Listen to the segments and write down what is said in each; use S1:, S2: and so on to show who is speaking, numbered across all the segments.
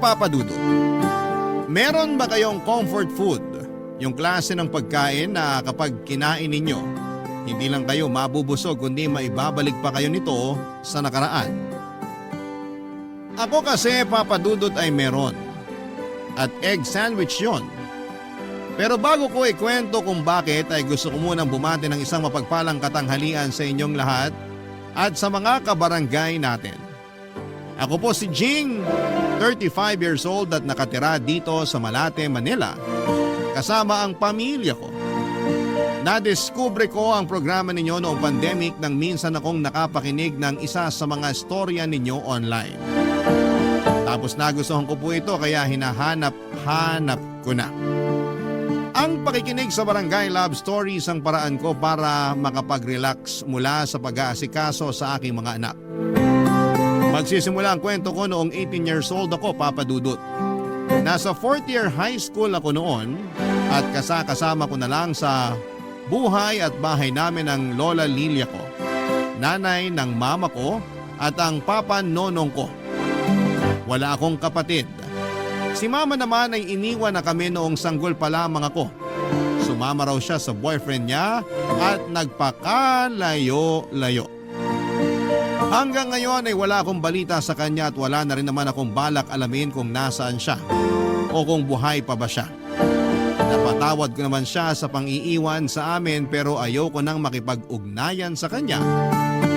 S1: Papa Dudut, meron ba kayong comfort food? Yung klase ng pagkain na kapag kinain ninyo, hindi lang kayo mabubusog kundi maibabalik pa kayo nito sa nakaraan. Ako kasi, Papa Dudut, ay meron. At egg sandwich yon. Pero bago ko ikwento kung bakit ay gusto ko munang bumati ng isang mapagpalang katanghalian sa inyong lahat at sa mga kabarangay natin. Ako po si Jing, 35 years old at nakatira dito sa Malate, Manila, kasama ang pamilya ko. Nadiskubre ko ang programa ninyo noong pandemic nang minsan akong nakapakinig ng isa sa mga storya ninyo online. Tapos nagustuhan ko po ito kaya hinahanap-hanap ko na. Ang pakikinig sa Barangay Love Stories ang paraan ko para makapag-relax mula sa pag-aasikaso sa aking mga anak. Magsisimula ang kwento ko noong 18 years old ako, Papa Dudut. Nasa 4th year high school ako noon at kasama ko na lang sa buhay at bahay namin ang Lola Lilia ko, nanay ng mama ko at ang papa nonong ko. Wala akong kapatid. Si mama naman ay iniwan na kami noong sanggol pa lamang ako. Sumama raw siya sa boyfriend niya at nagpakalayo-layo. Hanggang ngayon ay wala akong balita sa kanya at wala na rin naman akong balak alamin kung nasaan siya o kung buhay pa ba siya. Napatawad ko naman siya sa pang-iiwan sa amin pero ayoko nang makipag-ugnayan sa kanya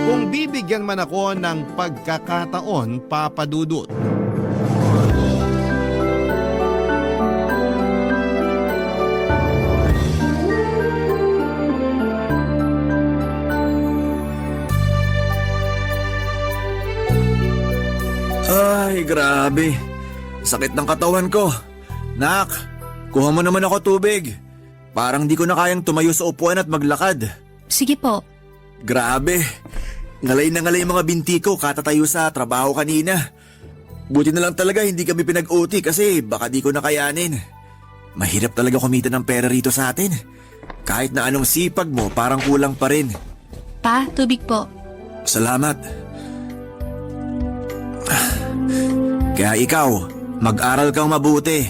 S1: kung bibigyan man ako ng pagkakataon, Papa Dudut.
S2: Ay, grabe. Sakit ng katawan ko. Nak, kuha mo naman ako tubig. Parang di ko na kayang tumayo sa upuan at maglakad.
S3: Sige po.
S2: Grabe. Ngalay na ngalay mga binti ko katatayo sa trabaho kanina. Buti na lang talaga hindi kami pinag-OT kasi baka di ko na kayanin. Mahirap talaga kumita ng pera rito sa atin. Kahit na anong sipag mo parang kulang pa rin.
S3: Pa, tubig po.
S2: Salamat. Kaya ikaw, mag-aral kang mabuti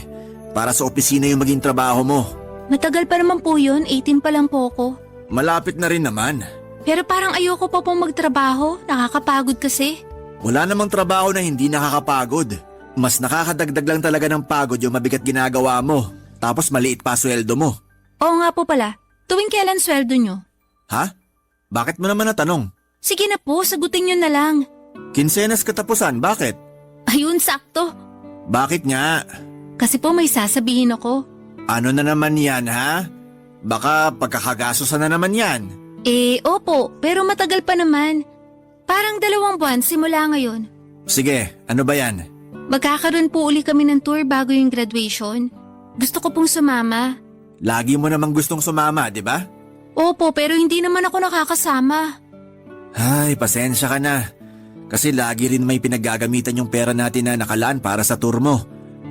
S2: para sa opisina yung maging trabaho mo.
S3: Matagal pa naman po yun, 18 pa lang po ako.
S2: Malapit na rin naman.
S3: Pero parang ayoko pa pong magtrabaho, nakakapagod kasi.
S2: Wala namang trabaho na hindi nakakapagod. Mas nakakadagdag lang talaga ng pagod yung mabigat ginagawa mo. Tapos maliit pa sweldo mo.
S3: Oo nga po pala, tuwing kailan sweldo nyo?
S2: Ha? Bakit mo naman natanong?
S3: Sige na po, sagutin nyo na lang.
S2: Kinsenas katapusan, bakit?
S3: Ayun, sakto.
S2: Bakit nga?
S3: Kasi po may sasabihin ako.
S2: Ano na naman yan, ha? Baka pagkakagasosan na naman yan.
S3: Opo, pero matagal pa naman. Parang 2 buwan simula ngayon.
S2: Sige, ano ba yan?
S3: Magkakaroon po uli kami ng tour bago yung graduation. Gusto ko pong sumama.
S2: Lagi mo namang gustong sumama, di ba?
S3: Opo, pero hindi naman ako nakakasama.
S2: Ay, pasensya ka na. Kasi lagi rin may pinaggagamitan yung pera natin na nakalaan para sa tour mo.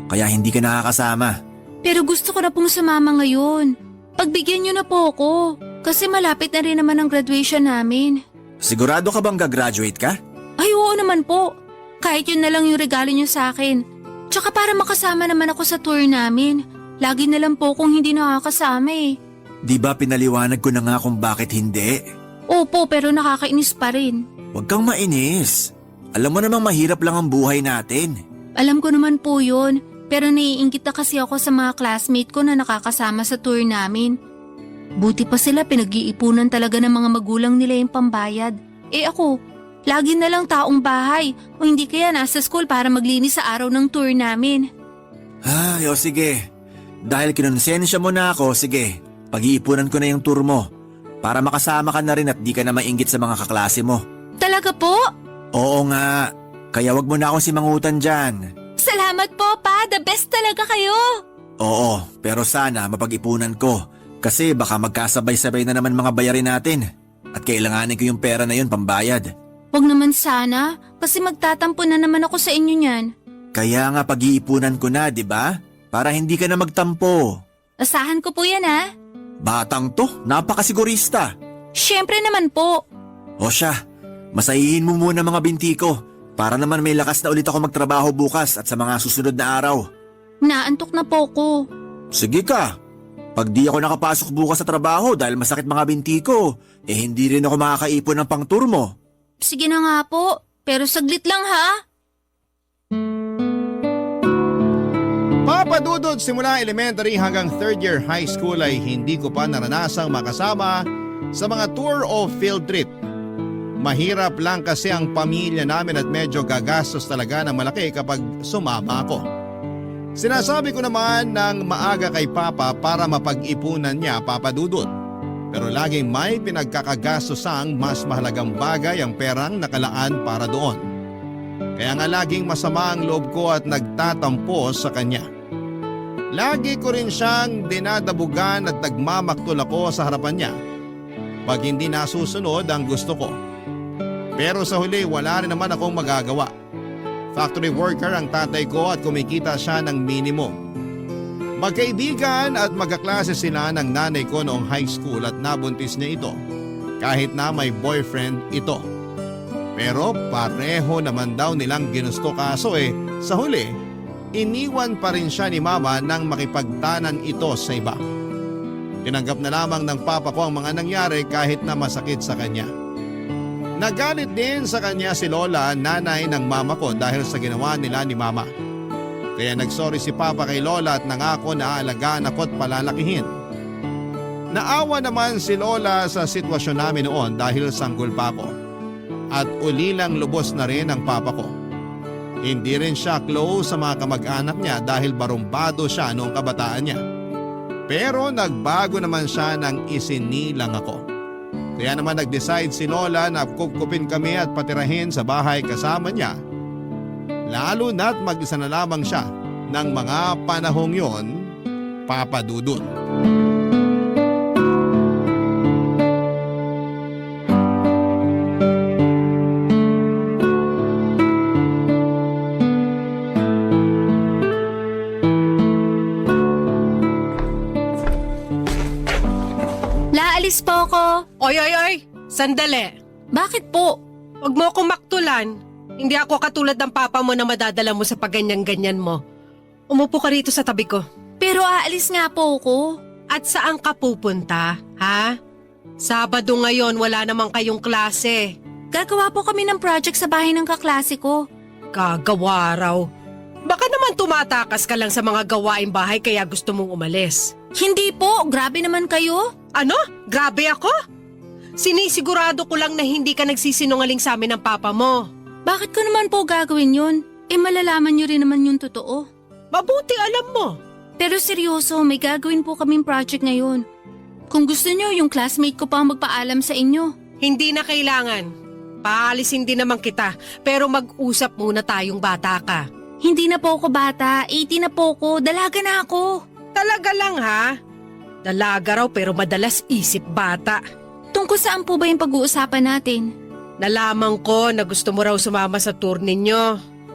S2: Kaya hindi ka nakakasama.
S3: Pero gusto ko na pong sumama ngayon. Pagbigyan niyo na po ako. Kasi malapit na rin naman ang graduation namin.
S2: Sigurado ka bang gagraduate ka?
S3: Ay, oo naman po. Kahit yun na lang yung regalo niyo sa akin. Tsaka para makasama naman ako sa tour namin. Lagi na lang po kung hindi nakakasama eh.
S2: Di ba pinaliwanag ko na nga kung bakit hindi?
S3: Opo, pero nakakainis pa rin.
S2: Huwag kang mainis. Alam mo namang mahirap lang ang buhay natin.
S3: Alam ko naman po yun. Pero naiingit na kasi ako sa mga classmate ko na nakakasama sa tour namin. Buti pa sila pinag-iipunan talaga ng mga magulang nila yung pambayad. Ako, lagi na lang taong bahay o hindi kaya nasa school para maglinis sa araw ng tour namin.
S2: Ay, o sige. Dahil kinonsensya mo na ako, sige. Pag-iipunan ko na yung tour mo. Para makasama ka na rin at di ka na mainggit sa mga kaklase mo.
S3: Talaga po?
S2: Oo nga. Kaya wag mo na akong simangutan dyan.
S3: Salamat po, Pa. The best talaga kayo.
S2: Oo, pero sana mapag-ipunan ko. Kasi baka magkasabay-sabay na naman mga bayarin natin. At kailanganin ko yung pera na yun pambayad.
S3: Wag naman sana. Kasi magtatampo na naman ako sa inyo niyan.
S2: Kaya nga pag-iipunan ko na, di ba? Para hindi ka na magtampo.
S3: Asahan ko po yan, ha?
S2: Batang to, napakasigurista.
S3: Siyempre naman po.
S2: O siya, masahihin mo muna mga binti ko. Para naman may lakas na ulit ako magtrabaho bukas at sa mga susunod na araw.
S3: Naantok na po ko.
S2: Sige ka. Pag di ako nakapasok bukas sa trabaho dahil masakit mga binti ko, hindi rin ako makakaipon ng pang-tour mo.
S3: Sige na nga po, pero saglit lang ha.
S1: Papa Dudut, simula elementary hanggang third year high school ay hindi ko pa naranasang makasama sa mga tour o field trip. Mahirap lang kasi ang pamilya namin at medyo gagastos talaga ng malaki kapag sumama ako. Sinasabi ko naman ng maaga kay Papa para mapag-ipunan niya, Papa Dudut. Pero laging may pinagkakagasosang mas mahalagang bagay ang perang nakalaan para doon. Kaya nga laging masama ang loob ko at nagtatampo sa kanya. Lagi ko rin siyang dinadabugan at nagmamaktol ako sa harapan niya pag hindi nasusunod ang gusto ko. Pero sa huli wala rin naman akong magagawa. Factory worker ang tatay ko at kumikita siya ng minimum. Magkaibigan at magkaklase sila ng nanay ko noong high school at nabuntis niya ito kahit na may boyfriend ito. Pero pareho naman daw nilang ginusto kaso sa huli, iniwan pa rin siya ni Mama nang makipagtanan ito sa iba. Tinanggap na lamang ng Papa ko ang mga nangyari kahit na masakit sa kanya. Nagalit din sa kanya si Lola, nanay ng Mama ko dahil sa ginawa nila ni Mama. Kaya nagsorry si Papa kay Lola at nangako na aalagaan ako at palalakihin. Naawa naman si Lola sa sitwasyon namin noon dahil sanggol pa ako. At ulilang lubos na rin ang Papa ko. Hindi rin siya close sa mga kamag-anak niya dahil barumbado siya noong kabataan niya. Pero nagbago naman siya nang isinilang ako. Kaya naman nag-decide si Lola na kukupin kami at patirahin sa bahay kasama niya. Lalo na't mag-isa na lamang siya ng mga panahong yon, Papa Dudut.
S3: Laalis po ako.
S4: Oy! Sandali.
S3: Bakit po?
S4: Huwag mo akong maktulan. Hindi ako katulad ng papa mo na madadala mo sa pagganyan-ganyan mo. Umupo ka rito sa tabi ko.
S3: Pero aalis nga po ako.
S4: At saan ka pupunta, ha? Sabado ngayon, wala namang kayong klase.
S3: Gagawa po kami ng project sa bahay ng kaklase ko.
S4: Gagawa raw. Baka naman tumatakas ka lang sa mga gawaing bahay kaya gusto mong umalis.
S3: Hindi po, grabe naman kayo.
S4: Ano? Grabe ako? Sinisigurado ko lang na hindi ka nagsisinungaling sa amin ng papa mo.
S3: Bakit ko naman po gagawin yun? Malalaman nyo rin naman yung totoo.
S4: Mabuti alam mo.
S3: Pero seryoso, may gagawin po kaming project ngayon. Kung gusto nyo, yung classmate ko pa ang magpaalam sa inyo.
S4: Hindi na kailangan. Paalisin din naman kita, pero mag-usap muna tayong bata ka.
S3: Hindi na po ako bata, 18 na po ako, dalaga na ako.
S4: Talaga lang ha? Dalaga raw pero madalas isip bata.
S3: Tungkol saan po ba yung pag-uusapan natin?
S4: Nalaman ko na gusto mo raw sumama sa tour ninyo.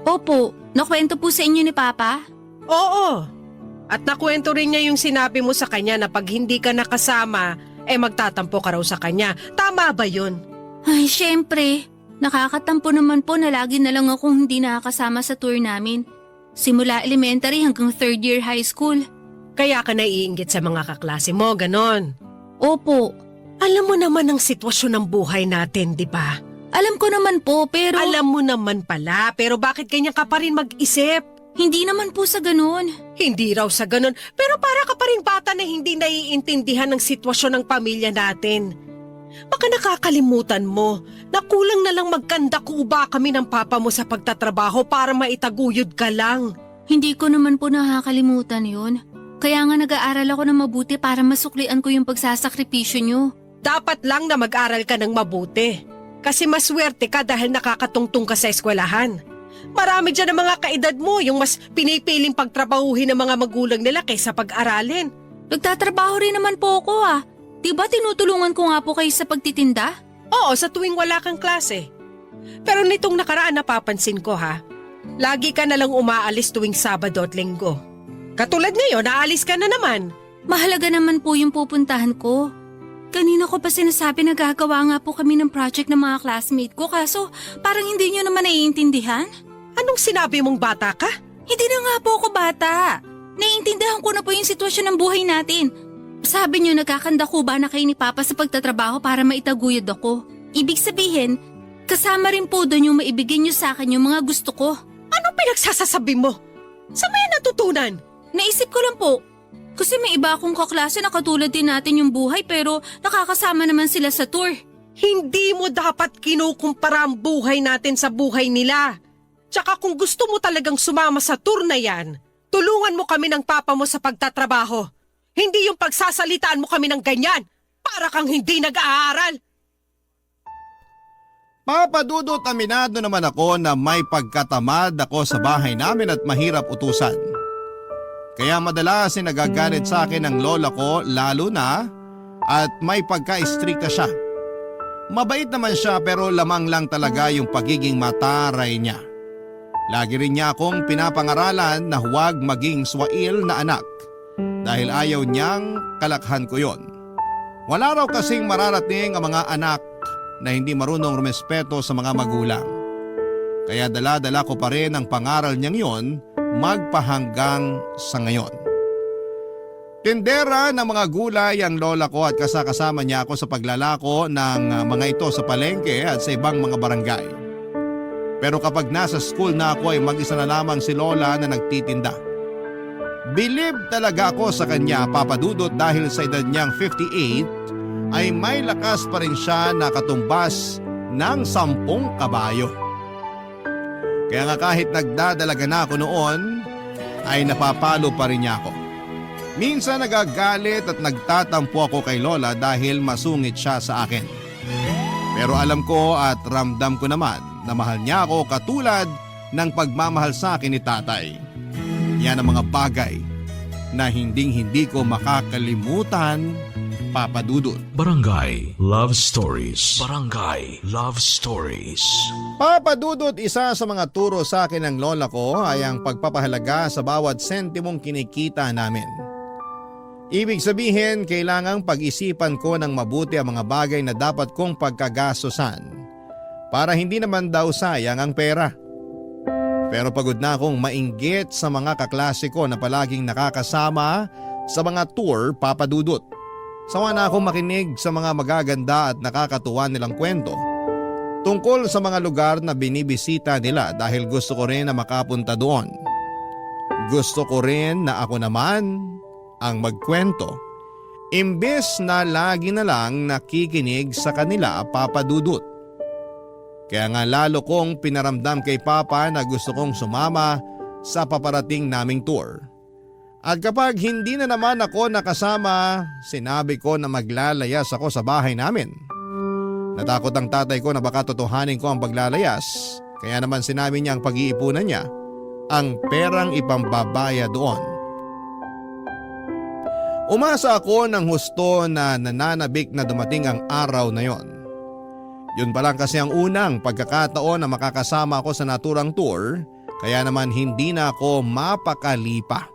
S3: Opo, nakwento po sa inyo ni Papa?
S4: Oo. At nakwento rin niya yung sinabi mo sa kanya na pag hindi ka nakasama, magtatampo ka raw sa kanya. Tama ba yun?
S3: Ay, syempre. Nakakatampo naman po na lagi na lang akong hindi nakakasama sa tour namin. Simula elementary hanggang third year high school.
S4: Kaya ka naiinggit sa mga kaklase mo, ganon.
S3: Opo.
S4: Alam mo naman ang sitwasyon ng buhay natin, di ba?
S3: Alam ko naman po, pero…
S4: Alam mo naman pala, pero bakit ganyan ka pa rin mag-isip?
S3: Hindi naman po sa ganun.
S4: Hindi raw sa ganun, pero para ka pa rin bata na hindi naiintindihan ng sitwasyon ng pamilya natin. Baka nakakalimutan mo na kulang na lang magkanda-kuba kami ng papa mo sa pagtatrabaho para maitaguyod ka lang.
S3: Hindi ko naman po nakakalimutan yun. Kaya nga nag-aaral ako ng mabuti para masuklian ko yung pagsasakripisyo nyo.
S4: Dapat lang na mag-aral ka ng mabuti. Kasi maswerte ka dahil nakakatungtong ka sa eskwelahan. Marami dyan ang mga kaedad mo yung mas pinipiling pagtrabahuhin ng mga magulang nila kaysa pag-aralin.
S3: Nagtatrabaho rin naman po ako ah. Diba tinutulungan ko nga po kayo sa pagtitinda?
S4: Oo, sa tuwing wala kang klase. Pero nitong nakaraan napapansin ko ha, lagi ka nalang umaalis tuwing Sabado at Linggo. Katulad ngayon, aalis ka na naman.
S3: Mahalaga naman po yung pupuntahan ko. Kanina ko pa sinasabi na gagawa nga po kami ng project ng mga classmate ko kaso parang hindi nyo naman naiintindihan.
S4: Anong sinabi mong bata ka?
S3: Hindi na nga po ako bata. Naiintindihan ko na po yung sitwasyon ng buhay natin. Sabi nyo nagkakanda ko ba na kayo ni Papa sa pagtatrabaho para maitaguyod ako. Ibig sabihin, kasama rin po doon yung maibigay nyo sa akin yung mga gusto ko.
S4: Anong pinagsasasabi mo? Saan mo yan natutunan?
S3: Naisip ko lang po. Kasi may iba akong kaklase na katulad din natin yung buhay pero nakakasama naman sila sa tour.
S4: Hindi mo dapat kinukumpara ang buhay natin sa buhay nila. Tsaka kung gusto mo talagang sumama sa tour na yan, tulungan mo kami ng papa mo sa pagtatrabaho. Hindi yung pagsasalitaan mo kami ng ganyan. Para kang hindi nag-aaral.
S1: Papa Dudut, aminado naman ako na may pagkatamad ako sa bahay namin at mahirap utusan. Kaya madalas ay nagagalit sa akin ang lola ko lalo na at may pagka-istrikta siya. Mabait naman siya pero lamang lang talaga yung pagiging mataray niya. Lagi rin niya akong pinapangaralan na huwag maging swail na anak dahil ayaw niyang kalakhan ko yon. Wala raw kasing mararating ang mga anak na hindi marunong rumespeto sa mga magulang. Kaya dala-dala ko pa rin ang pangaral niyang yon magpahanggang sa ngayon. Tindera ng mga gulay ang lola ko at kasama niya ako sa paglalako ng mga ito sa palengke at sa ibang mga barangay. Pero kapag nasa school na ako ay mag-isa na lamang si lola na nagtitinda. Bilib talaga ako sa kanya, Papa Dudut, dahil sa edad niyang 58 ay may lakas pa rin siya na katumbas ng 10 kabayo. Kaya nga kahit nagdadalaga na ako noon, ay napapalo pa rin niya ako. Minsan nagagalit at nagtatampo ako kay Lola dahil masungit siya sa akin. Pero alam ko at ramdam ko naman na mahal niya ako katulad ng pagmamahal sa akin ni tatay. Yan ang mga bagay na hinding-hindi ko makakalimutan, Papa Dudut.
S5: Barangay Love Stories. Barangay Love Stories.
S1: Papa Dudut, isa sa mga turo sa akin ng lola ko ay ang pagpapahalaga sa bawat sentimong kinikita namin. Ibig sabihin, kailangang pag-isipan ko ng mabuti ang mga bagay na dapat kong pagkagastosan para hindi naman daw sayang ang pera. Pero pagod na akong mainggit sa mga kaklase ko na palaging nakakasama sa mga tour, Papa Dudut. Sawa na akong makinig sa mga magaganda at nakakatuwa nilang kwento tungkol sa mga lugar na binibisita nila dahil gusto ko rin na makapunta doon. Gusto ko rin na ako naman ang magkwento. Imbes na lagi na lang nakikinig sa kanila, Papa Dudut. Kaya nga lalo kong pinaramdam kay Papa na gusto kong sumama sa paparating naming tour. At kapag hindi na naman ako nakasama, sinabi ko na maglalayas ako sa bahay namin. Natakot ang tatay ko na baka totohanin ko ang paglalayas, kaya naman sinabi niya ang pag-iipunan niya ang perang ipambabaya doon. Umasa ako ng husto na nananabik na dumating ang araw na yon. Yun pa lang kasi ang unang pagkakataon na makakasama ako sa naturang tour, kaya naman hindi na ako mapakali pa.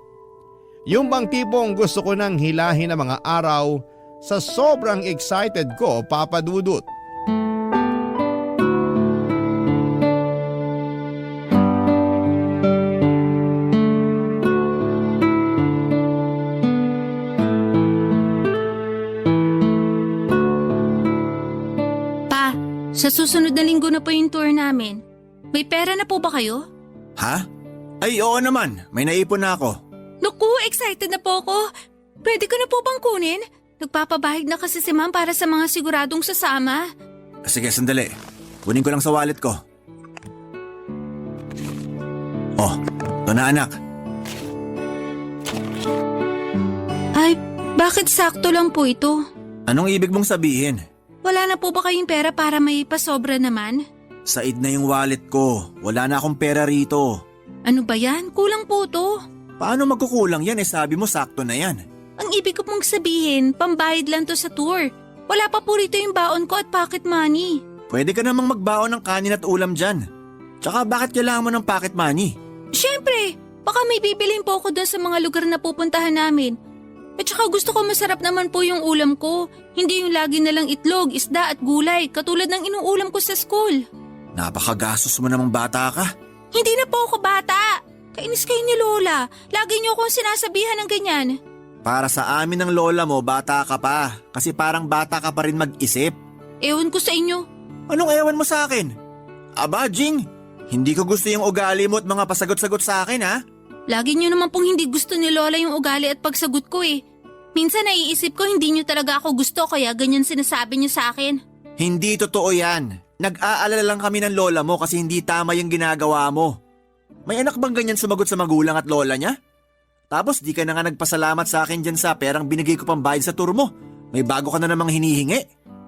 S1: Yung bang tipong gusto ko nang hilahin ang mga araw sa sobrang excited ko, Papa Dudut.
S3: Pa, sa susunod na linggo na po yung tour namin. May pera na po ba kayo?
S2: Ha? Ay oo naman, may naipon na ako.
S3: Naku, excited na po ako. Pwede ko na po bang kunin? Nagpapabahid na kasi si Ma'am para sa mga siguradong sasama.
S2: Sige, sandali. Kunin ko lang sa wallet ko. Oh, ito na anak.
S3: Ay, bakit sakto lang po ito?
S2: Anong ibig mong sabihin?
S3: Wala na po ba kayong pera para may pasobra naman?
S2: Said na yung wallet ko. Wala na akong pera rito.
S3: Ano ba yan? Kulang po to.
S2: Paano magkukulang yan sabi mo sakto na yan?
S3: Ang ibig ko pong sabihin, pambayad lang to sa tour. Wala pa po rito yung baon ko at pocket money.
S2: Pwede ka namang magbaon ng kanin at ulam dyan. Tsaka bakit kailangan mo ng pocket money?
S3: Siyempre, baka may bibilin po ako doon sa mga lugar na pupuntahan namin. At saka gusto ko masarap naman po yung ulam ko. Hindi yung lagi na lang itlog, isda at gulay katulad ng inuulam ko sa school.
S2: Napakagastos mo namang bata ka.
S3: Hindi na po ako bata. Kainis kayo ni Lola. Lagi niyo akong sinasabihan ng ganyan.
S2: Para sa amin ng lola mo, bata ka pa. Kasi parang bata ka pa rin mag-isip.
S3: Ewan ko sa inyo.
S2: Anong ewan mo sa akin? Aba, Jing, hindi ko gusto yung ugali mo at mga pasagot-sagot sa akin, ha?
S3: Lagi niyo naman pong hindi gusto ni Lola yung ugali at pagsagot ko eh. Minsan naiisip ko hindi niyo talaga ako gusto kaya ganyan sinasabi niyo sa akin.
S2: Hindi totoo yan. Nag-aalala lang kami ng lola mo kasi hindi tama yung ginagawa mo. May anak bang ganyan sumagot sa magulang at lola niya? Tapos di ka na nga nagpasalamat sa akin dyan sa perang binigay ko pang bayad sa tour mo. May bago ka na namang hinihingi.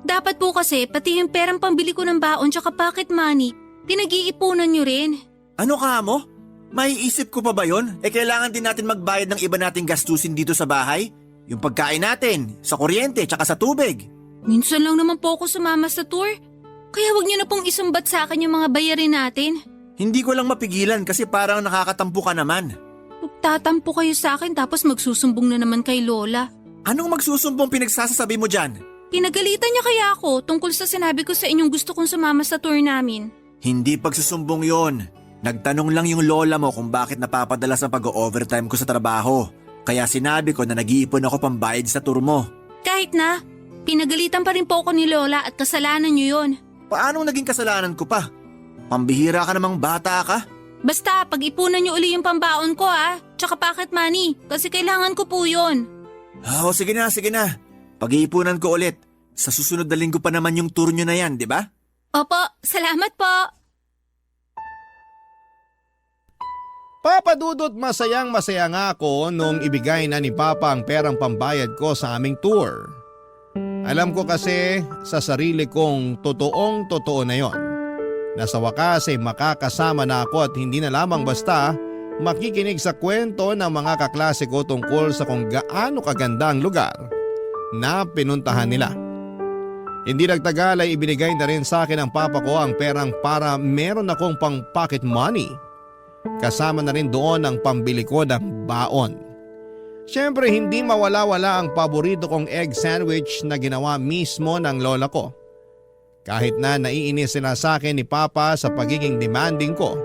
S3: Dapat po kasi pati yung perang pambili ko ng baon tsaka pocket money, pinag-iipunan niyo rin.
S2: Ano ka mo? Maiisip ko pa ba yon? Kailangan din natin magbayad ng iba nating gastusin dito sa bahay. Yung pagkain natin, sa kuryente, tsaka sa tubig.
S3: Minsan lang naman po ako sumama sa tour. Kaya wag niyo na pong isumbat sa akin yung mga bayarin natin.
S2: Hindi ko lang mapigilan kasi parang nakakatampo ka naman.
S3: Magtatampo kayo sa akin tapos magsusumbong na naman kay Lola.
S2: Anong magsusumbong pinagsasasabi mo dyan?
S3: Pinagalitan niya kaya ako tungkol sa sinabi ko sa inyong gusto kong sumama sa tour namin.
S2: Hindi pagsusumbong yon. Nagtanong lang yung lola mo kung bakit napapadalas ang pag-overtime ko sa trabaho. Kaya sinabi ko na nag-iipon ako pambayad sa tour mo.
S3: Kahit na, pinagalitan pa rin po ako ni Lola at kasalanan niyo yon.
S2: Paanong naging kasalanan ko pa? Pambihira ka namang bata ka?
S3: Basta, pag-ipunan niyo uli yung pambaon ko tsaka pocket money kasi kailangan ko po yon.
S2: Oh, sige na, sige na. Pag-iipunan ko ulit. Sa susunod na linggo pa naman yung tour nyo na yan, di ba?
S3: Opo, salamat po.
S1: Papa Dudut, masayang masaya nga ako nung ibigay na ni Papa ang perang pambayad ko sa aming tour. Alam ko kasi sa sarili kong totoong totoo na yon. Na sa wakas ay makakasama na ako at hindi na lamang basta makikinig sa kwento ng mga kaklase ko tungkol sa kung gaano kaganda ang lugar na pinuntahan nila. Hindi nagtagal ay ibinigay na rin sa akin ng papa ko ang perang para meron akong pang pocket money. Kasama na rin doon ang pambili ko ng baon. Siyempre hindi mawala-wala ang paborito kong egg sandwich na ginawa mismo ng lola ko. Kahit na naiinis sila sa akin ni Papa sa pagiging demanding ko,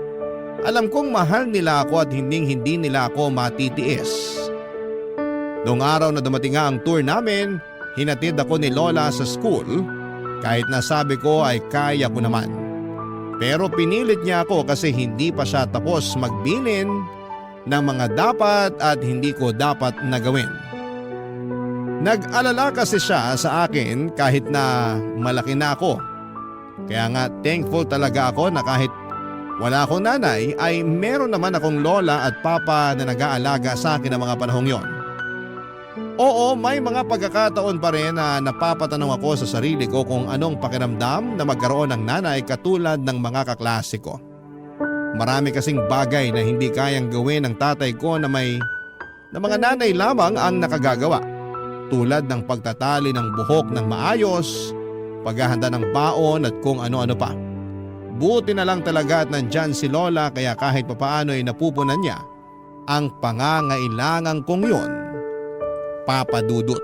S1: alam kong mahal nila ako at hindi nila ako matitiis. Noong araw na dumating nga ang tour namin, hinatid ako ni Lola sa school kahit na sabi ko ay kaya ko naman. Pero pinilit niya ako kasi hindi pa siya tapos magbilin ng mga dapat at hindi ko dapat na gawin. Nag-alala kasi siya sa akin kahit na malaki na ako. Kaya nga thankful talaga ako na kahit wala akong nanay ay meron naman akong lola at papa na nag-aalaga sa akin ng mga panahong yon. Oo, may mga pagkakataon pa rin na napapatanong ako sa sarili ko kung anong pakiramdam na magkaroon ng nanay katulad ng mga kaklase ko. Marami kasing bagay na hindi kayang gawin ng tatay ko na mga nanay lamang ang nakagagawa. Tulad ng pagtatali ng buhok ng maayos, paghahanda ng baon at kung ano-ano pa. Buti na lang talaga at nandyan si Lola kaya kahit papaano ay napupunan niya ang pangangailangan kong yon. Papa Dudut.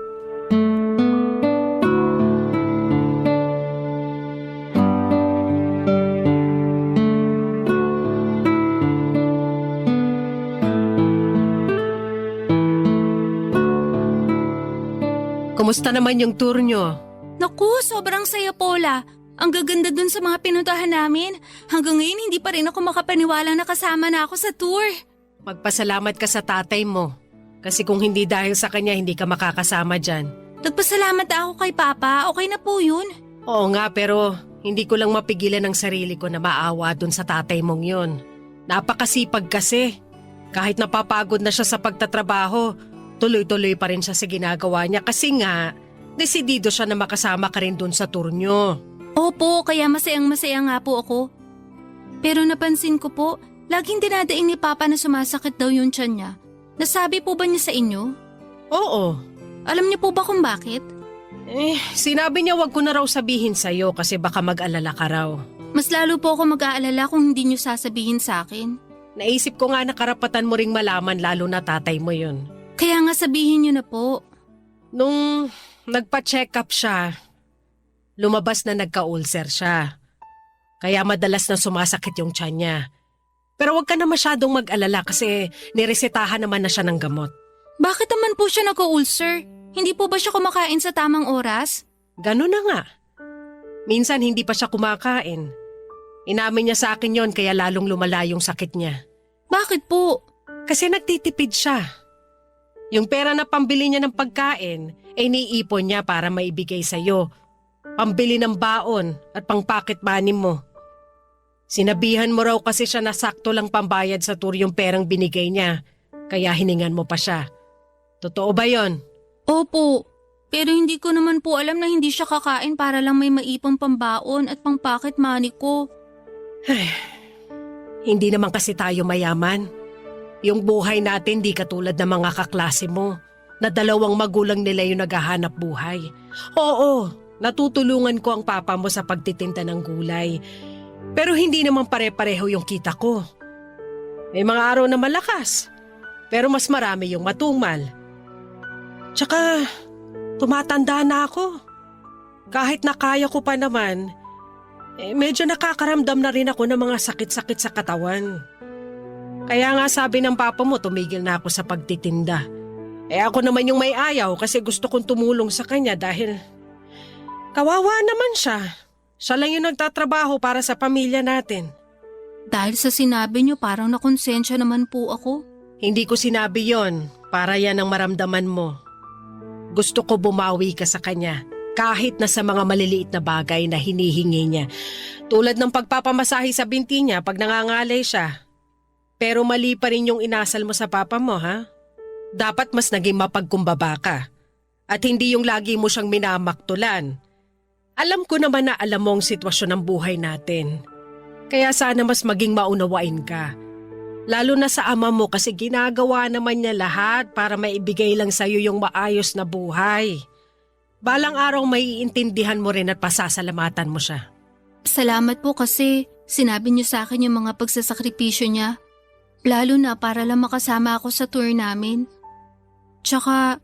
S4: Kumusta naman yung tour nyo?
S3: Naku, sobrang saya Paula. Ang gaganda dun sa mga pinuntahan namin. Hanggang ngayon hindi pa rin ako makapaniwala na kasama na ako sa tour.
S4: Magpasalamat ka sa tatay mo. Kasi kung hindi dahil sa kanya, hindi ka makakasama dyan.
S3: Nagpasalamat ako kay Papa. Okay na po yun.
S4: Oo nga, pero hindi ko lang mapigilan ang sarili ko na maawa dun sa tatay mong yun. Napakasipag kasi. Kahit napapagod na siya sa pagtatrabaho, tuloy-tuloy pa rin siya sa ginagawa niya kasi nga, desidido siya na makasama ka rin dun sa tour nyo.
S3: Opo, kaya masayang-masaya nga po ako. Pero napansin ko po, laging dinadaing ni Papa na sumasakit daw yung tiyan niya. Nasabi po ba niya sa inyo?
S4: Oo.
S3: Alam niyo po ba kung bakit?
S4: Sinabi niya wag ko na raw sabihin sa'yo kasi baka mag-alala ka raw.
S3: Mas lalo po ako mag-aalala kung hindi niyo sasabihin sa akin.
S4: Naisip ko nga na karapatan mo ring malaman lalo na tatay mo yun.
S3: Kaya nga sabihin niyo na po.
S4: Nung nagpa-check up siya, lumabas na nagka-ulcer siya. Kaya madalas na sumasakit yung tiyan niya. Pero huwag ka na masyadong mag-alala kasi niresetahan naman na siya ng gamot.
S3: Bakit naman po siya nag-ulcer? Hindi po ba siya kumakain sa tamang oras?
S4: Ganun na nga. Minsan hindi pa siya kumakain. Inamin niya sa akin yon kaya lalong lumala yung sakit niya.
S3: Bakit po?
S4: Kasi nagtitipid siya. Yung pera na pambili niya ng pagkain, niipon niya para maibigay sa'yo. Pambili ng baon at pang pocket money mo. Sinabihan mo raw kasi siya na sakto lang pambayad sa tour yung perang binigay niya, kaya hiningan mo pa siya. Totoo ba yon?
S3: Opo. Pero hindi ko naman po alam na hindi siya kakain para lang may maipang pambaon at pang pocket money ko.
S4: Hindi naman kasi tayo mayaman. Yung buhay natin di katulad ng mga kaklase mo na dalawang magulang nila yung naghahanap buhay. Oo, natutulungan ko ang papa mo sa pagtitinda ng gulay. Pero hindi naman pare-pareho yung kita ko. May mga araw na malakas, pero mas marami yung matumal. Tsaka, tumatanda na ako. Kahit na kaya ko pa naman, medyo nakakaramdam na rin ako ng mga sakit-sakit sa katawan. Kaya nga sabi ng papa mo, tumigil na ako sa pagtitinda. Ako naman yung may ayaw kasi gusto kong tumulong sa kanya dahil kawawa naman siya. Siya lang yung nagtatrabaho para sa pamilya natin.
S3: Dahil sa sinabi niyo parang nakonsensya naman po ako.
S4: Hindi ko sinabi yon para yan ang maramdaman mo. Gusto ko bumawi ka sa kanya kahit na sa mga maliliit na bagay na hinihingi niya. Tulad ng pagpapamasahe sa binti niya pag nangangalay siya. Pero mali pa rin yung inasal mo sa papa mo, ha? Dapat mas naging mapagkumbaba ka. At hindi yung lagi mo siyang minamaktulan. Alam ko naman na alam mo ang sitwasyon ng buhay natin. Kaya sana mas maging maunawain ka. Lalo na sa ama mo kasi ginagawa naman niya lahat para maibigay lang sa'yo yung maayos na buhay. Balang araw maiintindihan mo rin at pasasalamatan mo siya.
S3: Salamat po kasi sinabi niyo sa akin yung mga pagsasakripisyo niya. Lalo na para lang makasama ako sa tour namin. Tsaka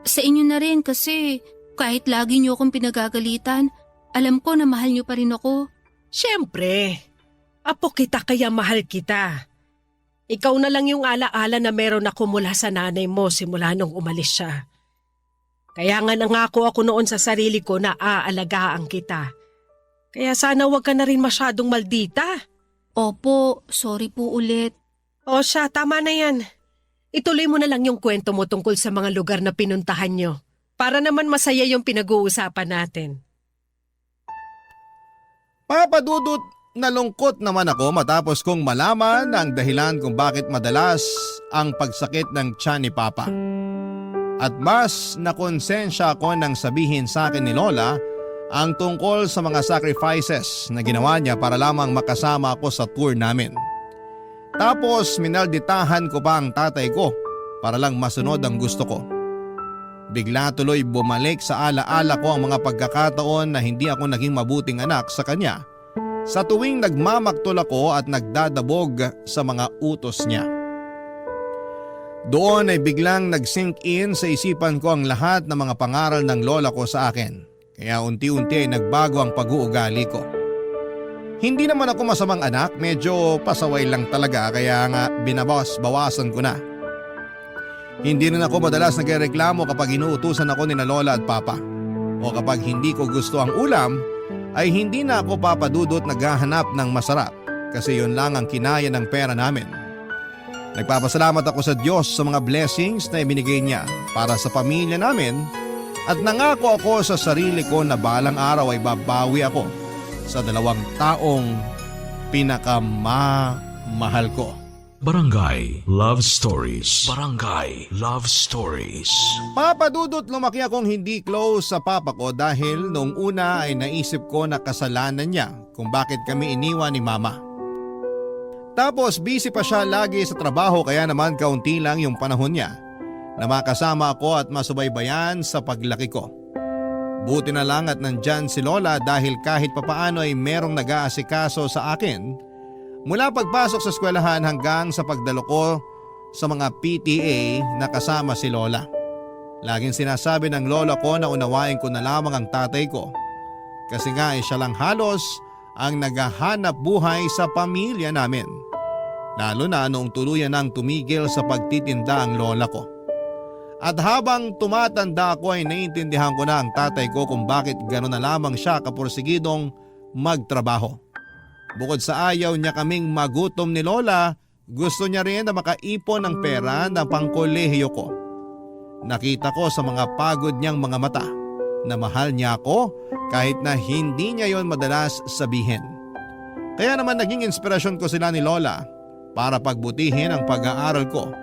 S3: sa inyo na rin kasi kahit lagi niyo akong pinagagalitan, alam ko na mahal niyo pa rin ako.
S4: Siyempre, apo kita kaya mahal kita. Ikaw na lang yung alaala na meron ako mula sa nanay mo simula nung umalis siya. Kaya nga nangako ako noon sa sarili ko na aalagaan kita. Kaya sana wag ka na rin masyadong maldita.
S3: Opo, sorry po ulit.
S4: O siya, tama na yan. Ituloy mo na lang yung kwento mo tungkol sa mga lugar na pinuntahan nyo. Para naman masaya yung pinag-uusapan natin.
S1: Papadudot, nalungkot naman ako matapos kong malaman ang dahilan kung bakit madalas ang pagsakit ng tiyan ni Papa. At mas nakonsensya ako nang sabihin sa akin ni Lola ang tungkol sa mga sacrifices na ginawa niya para lamang makasama ako sa tour namin. Tapos minalditahan ko pa ang tatay ko para lang masunod ang gusto ko. Bigla tuloy bumalik sa alaala ko ang mga pagkakataon na hindi ako naging mabuting anak sa kanya sa tuwing nagmamaktol ako at nagdadabog sa mga utos niya. Doon ay biglang nag-sink in sa isipan ko ang lahat ng mga pangaral ng lola ko sa akin, kaya unti-unti ay nagbago ang pag-uugali ko. Hindi naman ako masamang anak, medyo pasaway lang talaga kaya nga binabawas-bawasan ko na. Hindi rin ako madalas nagreklamo kapag inuutusan ako ni na Lola at Papa. O kapag hindi ko gusto ang ulam, ay hindi na ako papadudot naghahanap ng masarap kasi yun lang ang kinaya ng pera namin. Nagpapasalamat ako sa Diyos sa mga blessings na ibinigay niya para sa pamilya namin at nangako ako sa sarili ko na balang araw ay babawi ako sa 2 taong pinakamamahal ko.
S5: Barangay Love Stories. Barangay Love Stories.
S1: Papadudot, lumaki akong hindi close sa papa ko dahil noong una ay naisip ko na kasalanan niya kung bakit kami iniwan ni mama. Tapos busy pa siya lagi sa trabaho kaya naman kaunti lang yung panahon niya na makasama ako at masubaybayan sa paglaki ko. Buti na lang at nandyan si Lola dahil kahit papaano ay merong nag-aasikaso sa akin mula pagpasok sa eskwelahan hanggang sa pagdalo ko sa mga PTA na kasama si Lola. Laging sinasabi ng lola ko na unawain ko na lamang ang tatay ko. Kasi nga siya lang halos ang naghahanap buhay sa pamilya namin. Lalo na noong tuluyan nang tumigil sa pagtitinda ang lola ko. At habang tumatanda ako ay naiintindihan ko na ang tatay ko kung bakit gano'n na lamang siya kapursigidong magtrabaho. Bukod sa ayaw niya kaming magutom ni lola, gusto niya rin na makaipon ng pera na pangkolehiyo ko. Nakita ko sa mga pagod niyang mga mata na mahal niya ako kahit na hindi niya yon madalas sabihin. Kaya naman naging inspirasyon ko sila ni lola para pagbutihin ang pag-aaral ko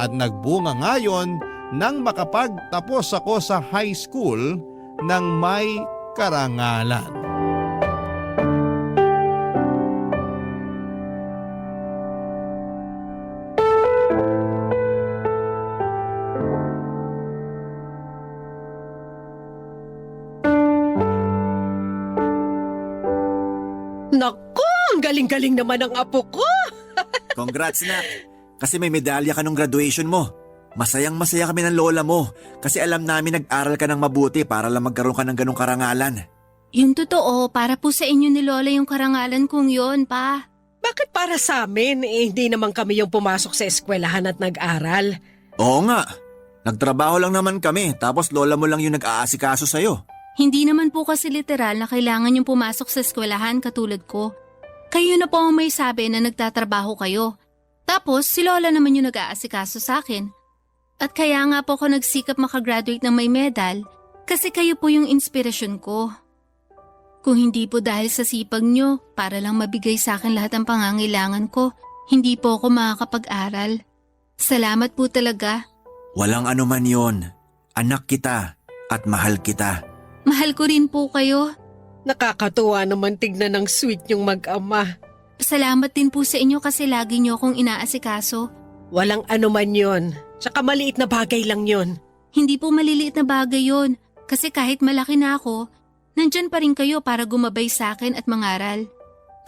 S1: at nagbunga ngayon nang makapagtapos ako sa high school ng may karangalan.
S4: Naku, ang galing-galing naman ang apo ko.
S2: Congrats na. Kasi may medalya ka nung graduation mo. Masayang masaya kami ng lola mo kasi alam namin nag-aral ka ng mabuti para lang magkaroon ka ng ganong karangalan.
S3: Yung totoo, para po sa inyo ni Lola yung karangalan kong yon, pa.
S4: Bakit para sa amin? Hindi naman kami yung pumasok sa eskwelahan at nag-aral.
S2: Oo nga. Nagtrabaho lang naman kami tapos lola mo lang yung nag-aasikaso sa'yo.
S3: Hindi naman po kasi literal na kailangan yung pumasok sa eskwelahan katulad ko. Kayo na po ang may sabi na nagtatrabaho kayo. Tapos si Lola naman yung nag-aasikaso sa akin. At kaya nga po ako nagsikap makagraduate ng may medal kasi kayo po yung inspirasyon ko. Kung hindi po dahil sa sipag nyo para lang mabigay sa akin lahat ng pangangailangan ko, hindi po ako makakapag-aral. Salamat po talaga.
S2: Walang anuman yon. Anak kita at mahal kita.
S3: Mahal ko rin po kayo.
S4: Nakakatuwa naman tignan ng sweet yung mag-ama.
S3: Salamat din po sa inyo kasi lagi nyo akong inaasikaso.
S4: Walang anuman yon. Tsaka maliit na bagay lang yon.
S3: Hindi po maliliit na bagay yon kasi kahit malaki na ako, nandyan pa rin kayo para gumabay sa akin at mangaral.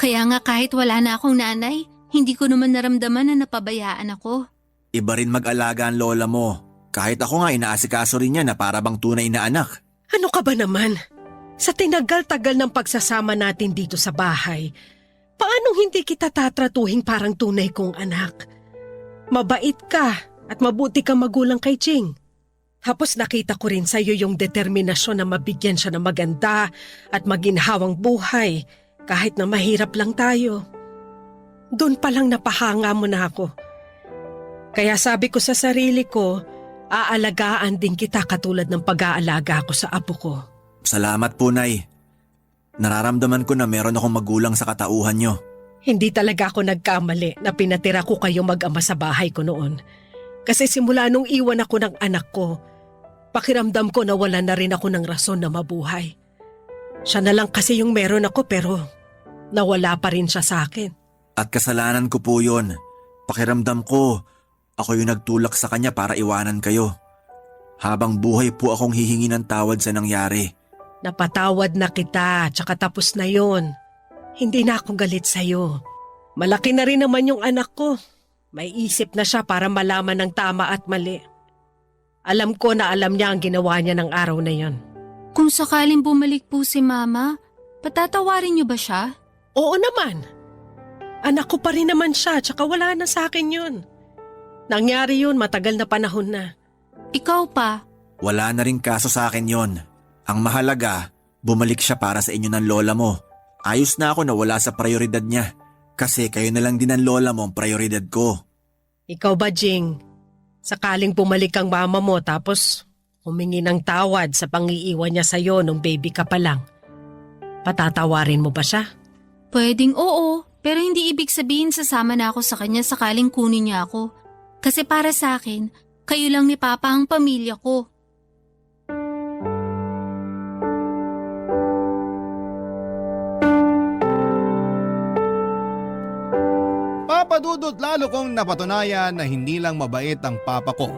S3: Kaya nga kahit wala na akong nanay, hindi ko naman naramdaman na napabayaan ako.
S2: Iba rin mag-alaga ang lola mo. Kahit ako nga inaasikaso rin niya na para bang tunay na anak.
S4: Ano ka ba naman? Sa tinagal-tagal ng pagsasama natin dito sa bahay, paanong hindi kita tatratuhin parang tunay kong anak? Mabait ka at mabuti kang magulang kay Ching. Tapos nakita ko rin sa iyo yung determinasyon na mabigyan siya ng maganda at maginhawang buhay kahit na mahirap lang tayo. Doon pa lang napahanga mo na ako. Kaya sabi ko sa sarili ko, aalagaan din kita katulad ng pag-aalaga ko sa apo ko.
S2: Salamat po, Nay. Nararamdaman ko na meron akong magulang sa katauhan nyo.
S4: Hindi talaga ako nagkamali na pinatira ko kayo mag-ama sa bahay ko noon. Kasi simula nung iwan ako ng anak ko, pakiramdam ko na wala na rin ako ng rason na mabuhay. Siya na lang kasi yung meron ako pero nawala pa rin siya sa akin.
S2: At kasalanan ko po yun. Pakiramdam ko, ako yung nagtulak sa kanya para iwanan kayo. Habang buhay po akong hihingi ng tawad sa nangyari.
S4: Napatawad na kita, tsaka tapos na yon. Hindi na ako galit sa'yo. Malaki na rin naman yung anak ko. May isip na siya para malaman ng tama at mali. Alam ko na alam niya ang ginawa niya ng araw na yon.
S3: Kung sakaling bumalik po si Mama, patatawarin niyo ba siya?
S4: Oo naman. Anak ko pa rin naman siya, tsaka wala na sa akin yun. Nangyari yun, matagal na panahon na.
S3: Ikaw pa?
S2: Wala na rin kaso sa akin yon. Ang mahalaga, bumalik siya para sa inyo ng lola mo. Ayos na ako na wala sa prioridad niya. Kasi kayo na lang din ang lola mo ang prioridad ko.
S4: Ikaw ba, Jing? Sakaling bumalik ang mama mo tapos humingi ng tawad sa pang-iiwan niya sa'yo nung baby ka pa lang. Patatawarin mo ba siya?
S3: Pwedeng oo, pero hindi ibig sabihin sasama na ako sa kanya sakaling kunin niya ako. Kasi para sa akin, kayo lang ni Papa ang pamilya ko.
S1: Papadudot lalo kong napatunayan na hindi lang mabait ang papa ko.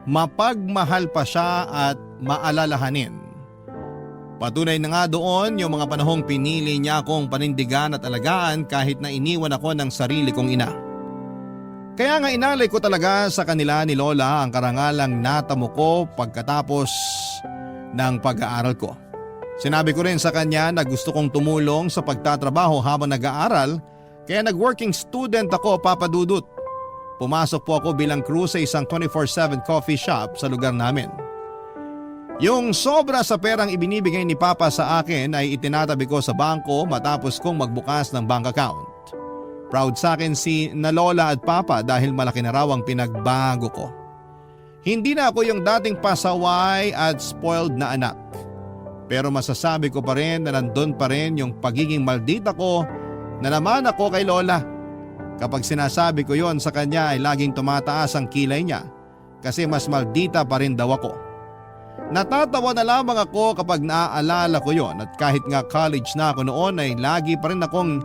S1: Mapagmahal pa siya at maalalahanin. Patunay na nga doon yung mga panahong pinili niya akong panindigan at alagaan kahit na iniwan ako ng sarili kong ina. Kaya nga inalay ko talaga sa kanila ni Lola ang karangalang natamo ko pagkatapos ng pag-aaral ko. Sinabi ko rin sa kanya na gusto kong tumulong sa pagtatrabaho habang nag-aaral, kaya nag-working student ako, Papa Dudut. Pumasok po ako bilang crew sa isang 24/7 coffee shop sa lugar namin. Yung sobra sa perang ibinibigay ni Papa sa akin ay itinatabi ko sa bangko matapos kong magbukas ng bank account. Proud sa akin si na Lola at Papa dahil malaki na raw ang pinagbago ko. Hindi na ako yung dating pasaway at spoiled na anak. Pero masasabi ko pa rin na nandun pa rin yung pagiging maldita ko na naman ako kay Lola. Kapag sinasabi ko yon sa kanya ay laging tumataas ang kilay niya kasi mas maldita pa rin daw ako. Natatawa na lamang ako kapag naaalala ko yon at kahit nga college na ako noon ay lagi pa rin akong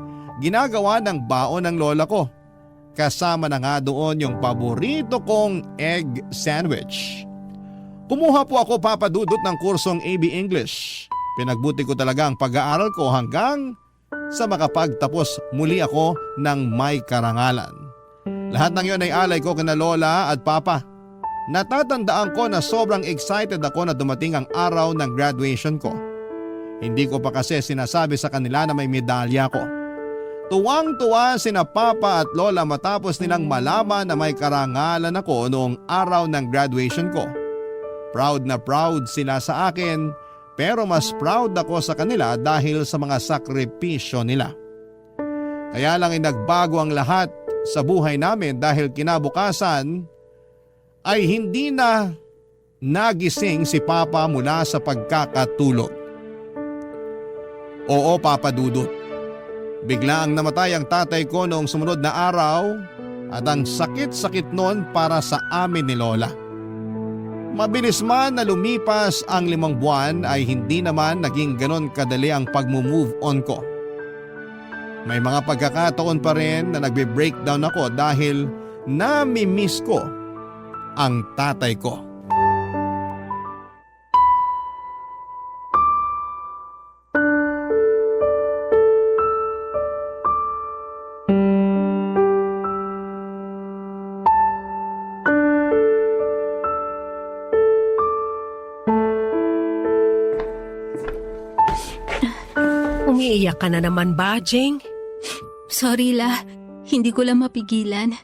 S1: ginagawa ng baon ng lola ko. Kasama na nga doon yung paborito kong egg sandwich. Kumuha po ako, Papa Dudut, ng kursong AB English. Pinagbuti ko talaga ang pag-aaral ko hanggang sa makapagtapos muli ako ng may karangalan. Lahat ng yon ay alay ko kina Lola at Papa. Natatandaan ko na sobrang excited ako na dumating ang araw ng graduation ko. Hindi ko pa kasi sinasabi sa kanila na may medalya ko. Tuwang-tuwa sina Papa at Lola matapos nilang malaman na may karangalan ako noong araw ng graduation ko. Proud na proud sila sa akin, pero mas proud ako sa kanila dahil sa mga sakripisyo nila. Kaya lang ay nagbago ang lahat sa buhay namin dahil kinabukasan ay hindi na nagising si Papa mula sa pagkakatulog. Oo, Papa Dudut. Bigla ang namatay ang tatay ko noong sumunod na araw at ang sakit-sakit noon para sa amin ni Lola. Mabilis man na lumipas ang 5 buwan ay hindi naman naging ganon kadali ang pag-move on ko. May mga pagkakataon pa rin na nagbe-breakdown ako dahil nami-miss ko ang tatay ko.
S4: Umiiyak ka na naman ba, Jing?
S3: Sorry La, hindi ko lang mapigilan.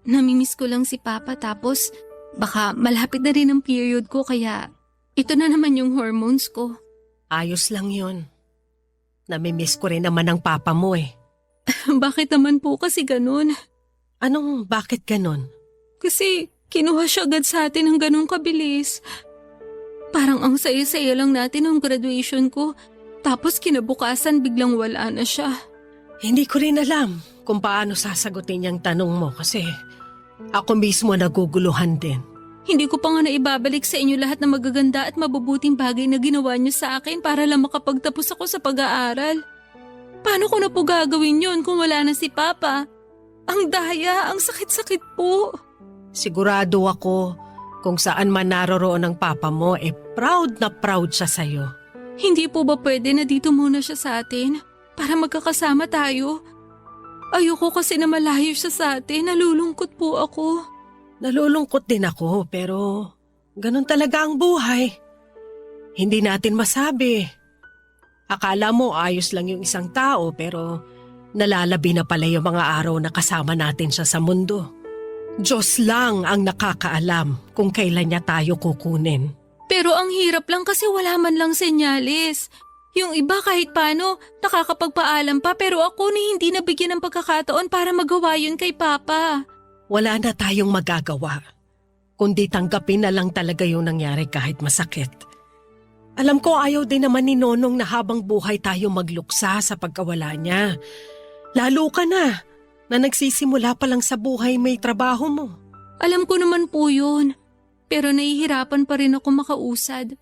S3: Namimiss ko lang si Papa tapos baka malapit na rin ang period ko kaya ito na naman yung hormones ko.
S4: Ayos lang yun. Namimiss ko rin naman ang papa mo eh.
S3: Bakit naman po kasi ganun?
S4: Anong bakit ganon?
S3: Kasi kinuha siya agad sa atin ng ganun kabilis. Parang ang saya-saya lang natin ng graduation ko tapos kinabukasan biglang wala na siya.
S4: Hindi ko rin alam kung paano sasagutin yung tanong mo kasi ako mismo naguguluhan din.
S3: Hindi ko pa nga naibabalik sa inyo lahat ng magaganda at mabubuting bagay na ginawa niyo sa akin para lang makapagtapos ako sa pag-aaral. Paano ko na po gagawin yun kung wala na si Papa? Ang daya, ang sakit-sakit po.
S4: Sigurado ako kung saan man naroroon ang papa mo proud na proud siya sa'yo.
S3: Hindi po ba pwede na dito muna siya sa atin para magkakasama tayo? Ayoko kasi na malayo siya sa atin, nalulungkot po ako.
S4: Nalulungkot din ako pero ganun talaga ang buhay. Hindi natin masabi. Akala mo ayos lang yung isang tao pero nalalabi na pala yung mga araw na kasama natin siya sa mundo. Diyos lang ang nakakaalam kung kailan niya tayo kukunin.
S3: Pero ang hirap lang kasi wala man lang senyalis. Yung iba kahit paano nakakapagpaalam pa pero ako ni hindi nabigyan ng pagkakataon para magawa yun kay Papa.
S4: Wala na tayong magagawa, kundi tanggapin na lang talaga yung nangyari kahit masakit. Alam ko ayaw din naman ni Nonong na habang buhay tayo magluksa sa pagkawala niya. Lalo ka na nagsisimula pa lang sa buhay may trabaho mo.
S3: Alam ko naman po yun, pero nahihirapan pa rin ako makausad.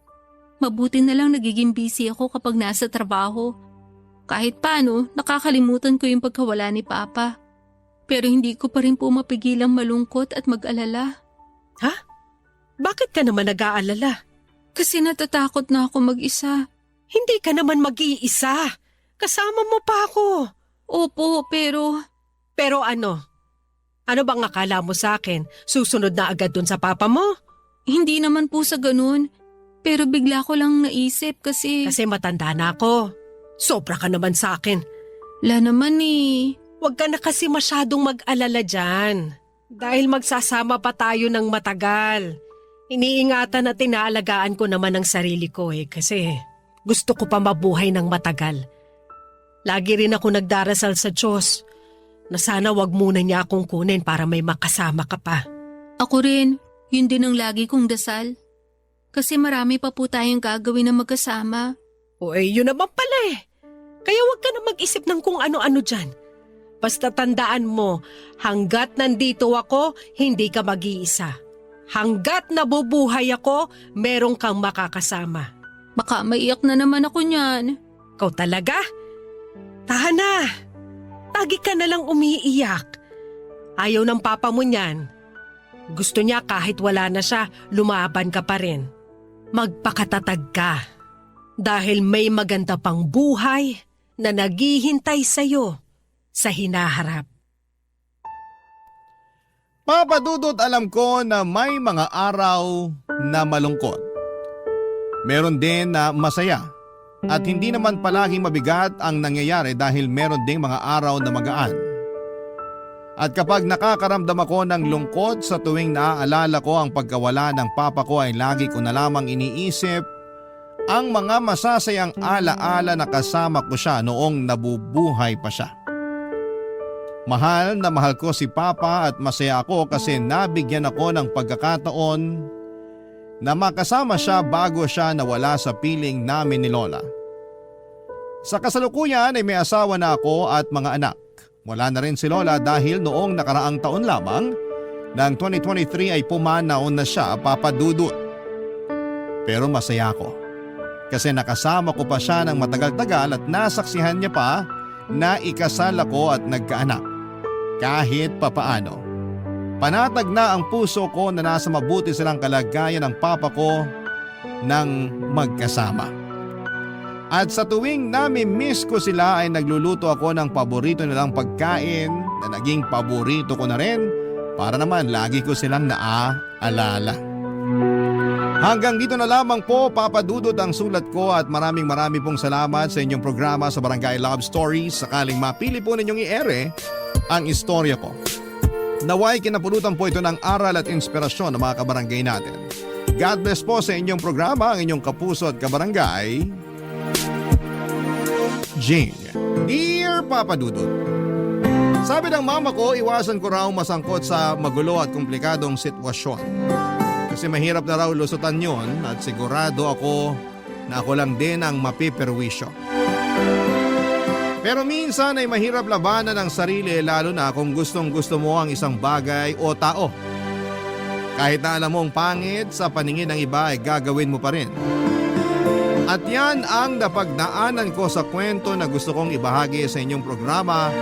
S3: Mabuti na lang nagiging busy ako kapag nasa trabaho. Kahit paano, nakakalimutan ko yung pagkawala ni Papa. Pero hindi ko pa rin po mapigilang malungkot at mag-alala.
S4: Ha? Bakit ka naman nag-aalala?
S3: Kasi natatakot na ako mag-isa.
S4: Hindi ka naman mag-iisa. Kasama mo pa ako.
S3: Opo, pero...
S4: Pero ano? Ano bang akala mo sa akin? Susunod na agad dun sa papa mo?
S3: Hindi naman po sa ganun. Pero bigla ko lang naisip kasi...
S4: Kasi matanda na ako. Sobra ka naman sa akin.
S3: La naman eh.
S4: Huwag ka na kasi masyadong mag-alala dyan. Dahil magsasama pa tayo ng matagal. Iniingatan at inaalagaan ko naman ang sarili ko kasi gusto ko pa mabuhay ng matagal. Lagi rin ako nagdarasal sa Diyos na sana wag muna niya akong kunin para may makasama ka pa.
S3: Ako rin, yun din ang lagi kong dasal. Kasi marami pa po tayong gagawin na magkasama.
S4: O yun naman pala Kaya wag ka na mag-isip ng kung ano-ano dyan. Basta tandaan mo, hanggat nandito ako, hindi ka mag-iisa. Hanggat nabubuhay ako, merong kang makakasama.
S3: Baka maiyak na naman ako niyan.
S4: Ikaw talaga? Tahan na. Lagi ka na lang umiiyak. Ayaw ng papa mo niyan. Gusto niya kahit wala na siya, lumaban ka pa rin. Magpakatatag ka. Dahil may maganda pang buhay na naghihintay sa'yo sa hinaharap.
S1: Papa Dudut, alam ko na may mga araw na malungkot. Meron din na masaya. At hindi naman palaging mabigat ang nangyayari dahil meron ding mga araw na magaan. At kapag nakakaramdam ako ng lungkot sa tuwing naaalala ko ang pagkawala ng papa ko ay lagi ko na lamang iniisip ang mga masasayang alaala na kasama ko siya noong nabubuhay pa siya. Mahal na mahal ko si Papa at masaya ako kasi nabigyan ako ng pagkakataon na makasama siya bago siya nawala sa piling namin ni Lola. Sa kasalukuyan ay may asawa na ako at mga anak. Wala na rin si Lola dahil noong nakaraang taon lamang ng 2023 ay pumanaon na siya, Papa Dudut. Pero masaya ako kasi nakasama ko pa siya ng matagal-tagal at nasaksihan niya pa na ikasal ako at nagkaanak. Kahit papaano. Panatag na ang puso ko na nasa mabuti silang kalagayan ng papa ko nang magkasama. At sa tuwing nami-miss ko sila ay nagluluto ako ng paborito nilang pagkain na naging paborito ko na rin para naman lagi ko silang naaalala. Hanggang dito na lamang po, Papa Dudut, ang sulat ko at maraming pong salamat sa inyong programa sa Barangay Love Stories. Sakaling mapili po ninyong i-ere ang istorya ko. Naway kinapulutan po ito ng aral at inspirasyon ng mga kabarangay natin. God bless po sa inyong programa, ang inyong kapuso at kabarangay, Jing. Dear Papa Dudut, sabi ng mama ko, iwasan ko raw masangkot sa magulo at komplikadong sitwasyon. Kasi mahirap na raw lusutan yun at sigurado ako na ako lang din ang mapiperwisyo. Pero minsan ay mahirap labanan ang sarili lalo na kung gustong gusto mo ang isang bagay o tao. Kahit na alam mong pangit sa paningin ng iba ay gagawin mo pa rin. At yan ang napagnaanan ko sa kwento na gusto kong ibahagi sa inyong programa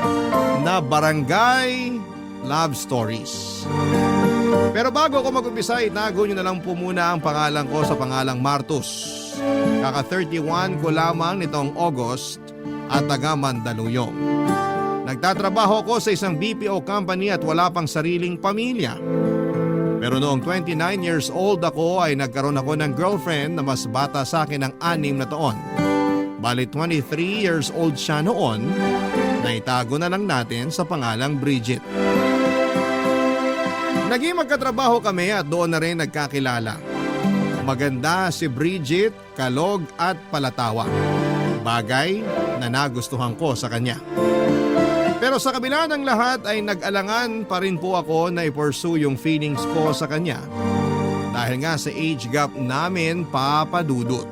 S1: na Barangay Love Stories. Pero bago ako mag-umpisa, itago nyo na lang po muna ang pangalan ko sa pangalang Martus. Kaka 31 ko lamang nitong August at taga Mandaluyong. Nagtatrabaho ko sa isang BPO company at wala pang sariling pamilya. Pero noong 29 years old ako ay nagkaroon ako ng girlfriend na mas bata sa akin ng 6 na taon. Bali 23 years old siya noon, na itago na lang natin sa pangalang Bridget. Naging magkatrabaho kami at doon na rin nagkakilala. Maganda si Bridget, kalog at palatawa. Bagay na nagustuhan ko sa kanya. Pero sa kabila ng lahat ay nag-alangan pa rin po ako na i-pursue yung feelings ko sa kanya. Dahil nga sa age gap namin, Papa Dudut.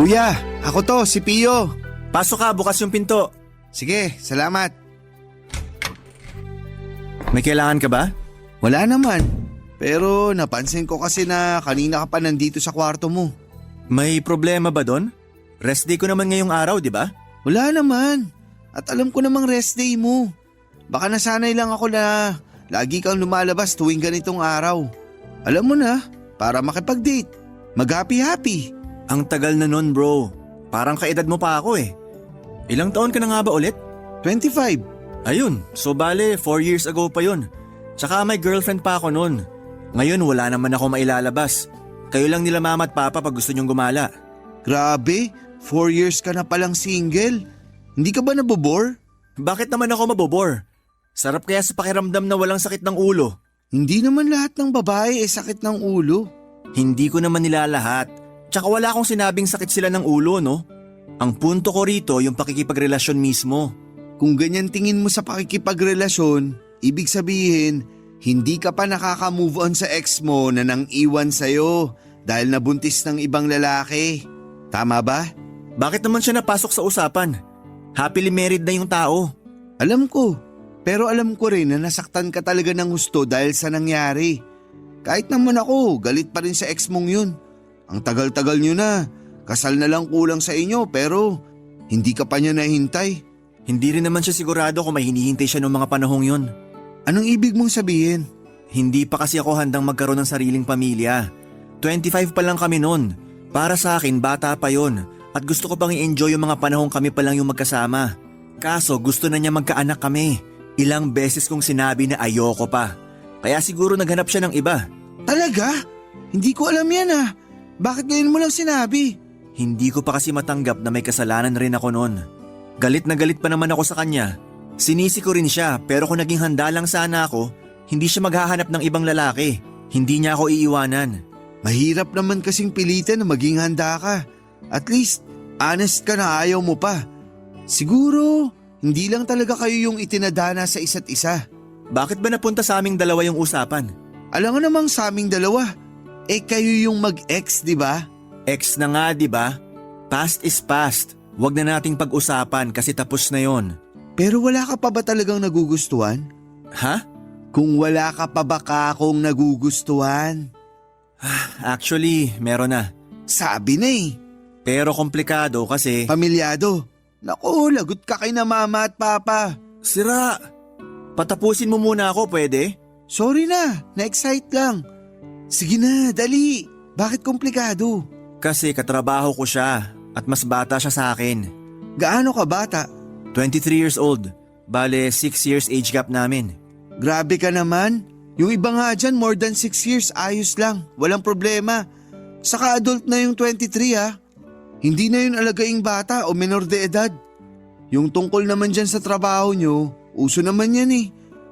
S6: Kuya, ako to, si Pio.
S2: Pasok ka, bukas yung pinto.
S6: Sige, salamat.
S2: May kailangan ka ba?
S6: Wala naman. Pero napansin ko kasi na kanina ka pa nandito sa kwarto mo.
S2: May problema ba doon? Rest day ko naman ngayong araw, di ba?
S6: Wala naman. At alam ko namang rest day mo. Baka nasanay lang ako na lagi kang lumalabas tuwing ganitong araw. Alam mo na, para makipag-date. Mag-happy-happy.
S2: Ang tagal na nun bro. Parang kaedad mo pa ako eh. Ilang taon ka na nga ba ulit?
S6: 25.
S2: Ayun, so bale 4 years ago pa yun. Tsaka may girlfriend pa ako nun. Ngayon wala naman ako mailalabas. Kayo lang nila mama at papa pag gusto nyong gumala.
S6: Grabe, 4 years ka na palang single. Hindi ka ba nabobore?
S2: Bakit naman ako mabobor? Sarap kaya sa pakiramdam na walang sakit ng ulo.
S6: Hindi naman lahat ng babae sakit ng ulo.
S2: Hindi ko naman nila lahat. Tsaka wala akong sinabing sakit sila ng ulo, no? Ang punto ko rito yung pakikipagrelasyon mismo.
S6: Kung ganyan tingin mo sa pakikipagrelasyon, ibig sabihin, hindi ka pa nakaka-move on sa ex mo na nang iwan sa'yo dahil nabuntis ng ibang lalaki. Tama ba?
S2: Bakit naman siya napasok sa usapan? Happily married na yung tao.
S6: Alam ko, pero alam ko rin na nasaktan ka talaga ng gusto dahil sa nangyari. Kahit naman ako, galit pa rin sa ex mong yun. Ang tagal-tagal nyo na, kasal na lang kulang sa inyo pero hindi ka pa niya nahintay.
S2: Hindi rin naman siya sigurado kung may hinihintay siya noong mga panahong yun.
S6: Anong ibig mong sabihin?
S2: Hindi pa kasi ako handang magkaroon ng sariling pamilya. 25 pa lang kami noon. Para sa akin, bata pa yon. At gusto ko pang i-enjoy yung mga panahong kami pa lang yung magkasama. Kaso gusto na niya magkaanak kami. Ilang beses kong sinabi na ayoko pa. Kaya siguro naghanap siya ng iba.
S6: Talaga? Hindi ko alam yan ah. Bakit ngayon mo lang sinabi?
S2: Hindi ko pa kasi matanggap na may kasalanan rin ako noon. Galit na galit pa naman ako sa kanya. Sinisi ko rin siya pero kung naging handa lang sana ako, hindi siya maghahanap ng ibang lalaki. Hindi niya ako iiwanan.
S6: Mahirap naman kasing pilitan na maging handa ka. At least, honest ka na ayaw mo pa. Siguro, hindi lang talaga kayo yung itinadana sa isa't isa.
S2: Bakit ba napunta sa aming dalawa yung usapan?
S6: Alam nga namang sa aming dalawa, kayo yung mag-ex, di ba?
S2: Ex na nga, di ba? Past is past. Huwag na nating pag-usapan kasi tapos na yon.
S6: Pero wala ka pa ba talagang nagugustuhan?
S2: Ha?
S6: Kung wala ka pa ba akong nagugustuhan?
S2: Actually, meron na.
S6: Sabi na eh.
S2: Pero komplikado kasi…
S6: Pamilyado. Naku, lagot ka kay na mama at papa.
S2: Sira! Patapusin mo muna ako, pwede?
S6: Sorry na, na-excite lang. Sige na, dali. Bakit komplikado?
S2: Kasi katrabaho ko siya at mas bata siya sa akin.
S6: Gaano ka bata?
S2: 23 years old. Bale, 6 years age gap namin.
S6: Grabe ka naman. Yung iba nga dyan, more than 6 years, ayos lang. Walang problema. Saka adult na yung 23 ha. Hindi na yun alagaing bata o menor de edad. Yung tungkol naman dyan sa trabaho nyo, uso naman yan eh.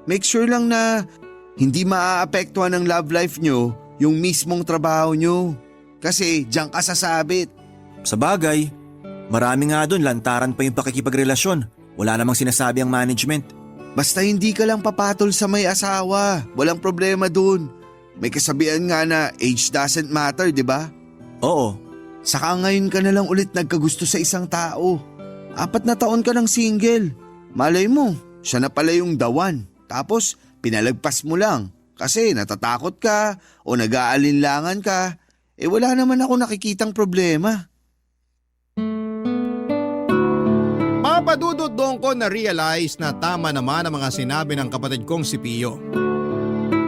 S6: Make sure lang na hindi maaapektuhan ng love life nyo yung mismong trabaho nyo. Kasi diyan ka sasabit.
S2: Sa bagay, marami nga doon lantaran pa yung pakikipagrelasyon. Wala namang sinasabi ang management.
S6: Basta hindi ka lang papatol sa may asawa. Walang problema dun. May kasabihan nga na age doesn't matter, di ba?
S2: Oo.
S6: Saka ngayon ka na lang ulit nagkagusto sa isang tao. 4 na taon ka ng single. Malay mo, siya na pala yung the one. Tapos pinalagpas mo lang kasi natatakot ka o nag-aalinlangan ka. Wala naman ako nakikitang problema.
S1: Papadudot doon ko na-realize na tama naman ang mga sinabi ng kapatid kong si Pio.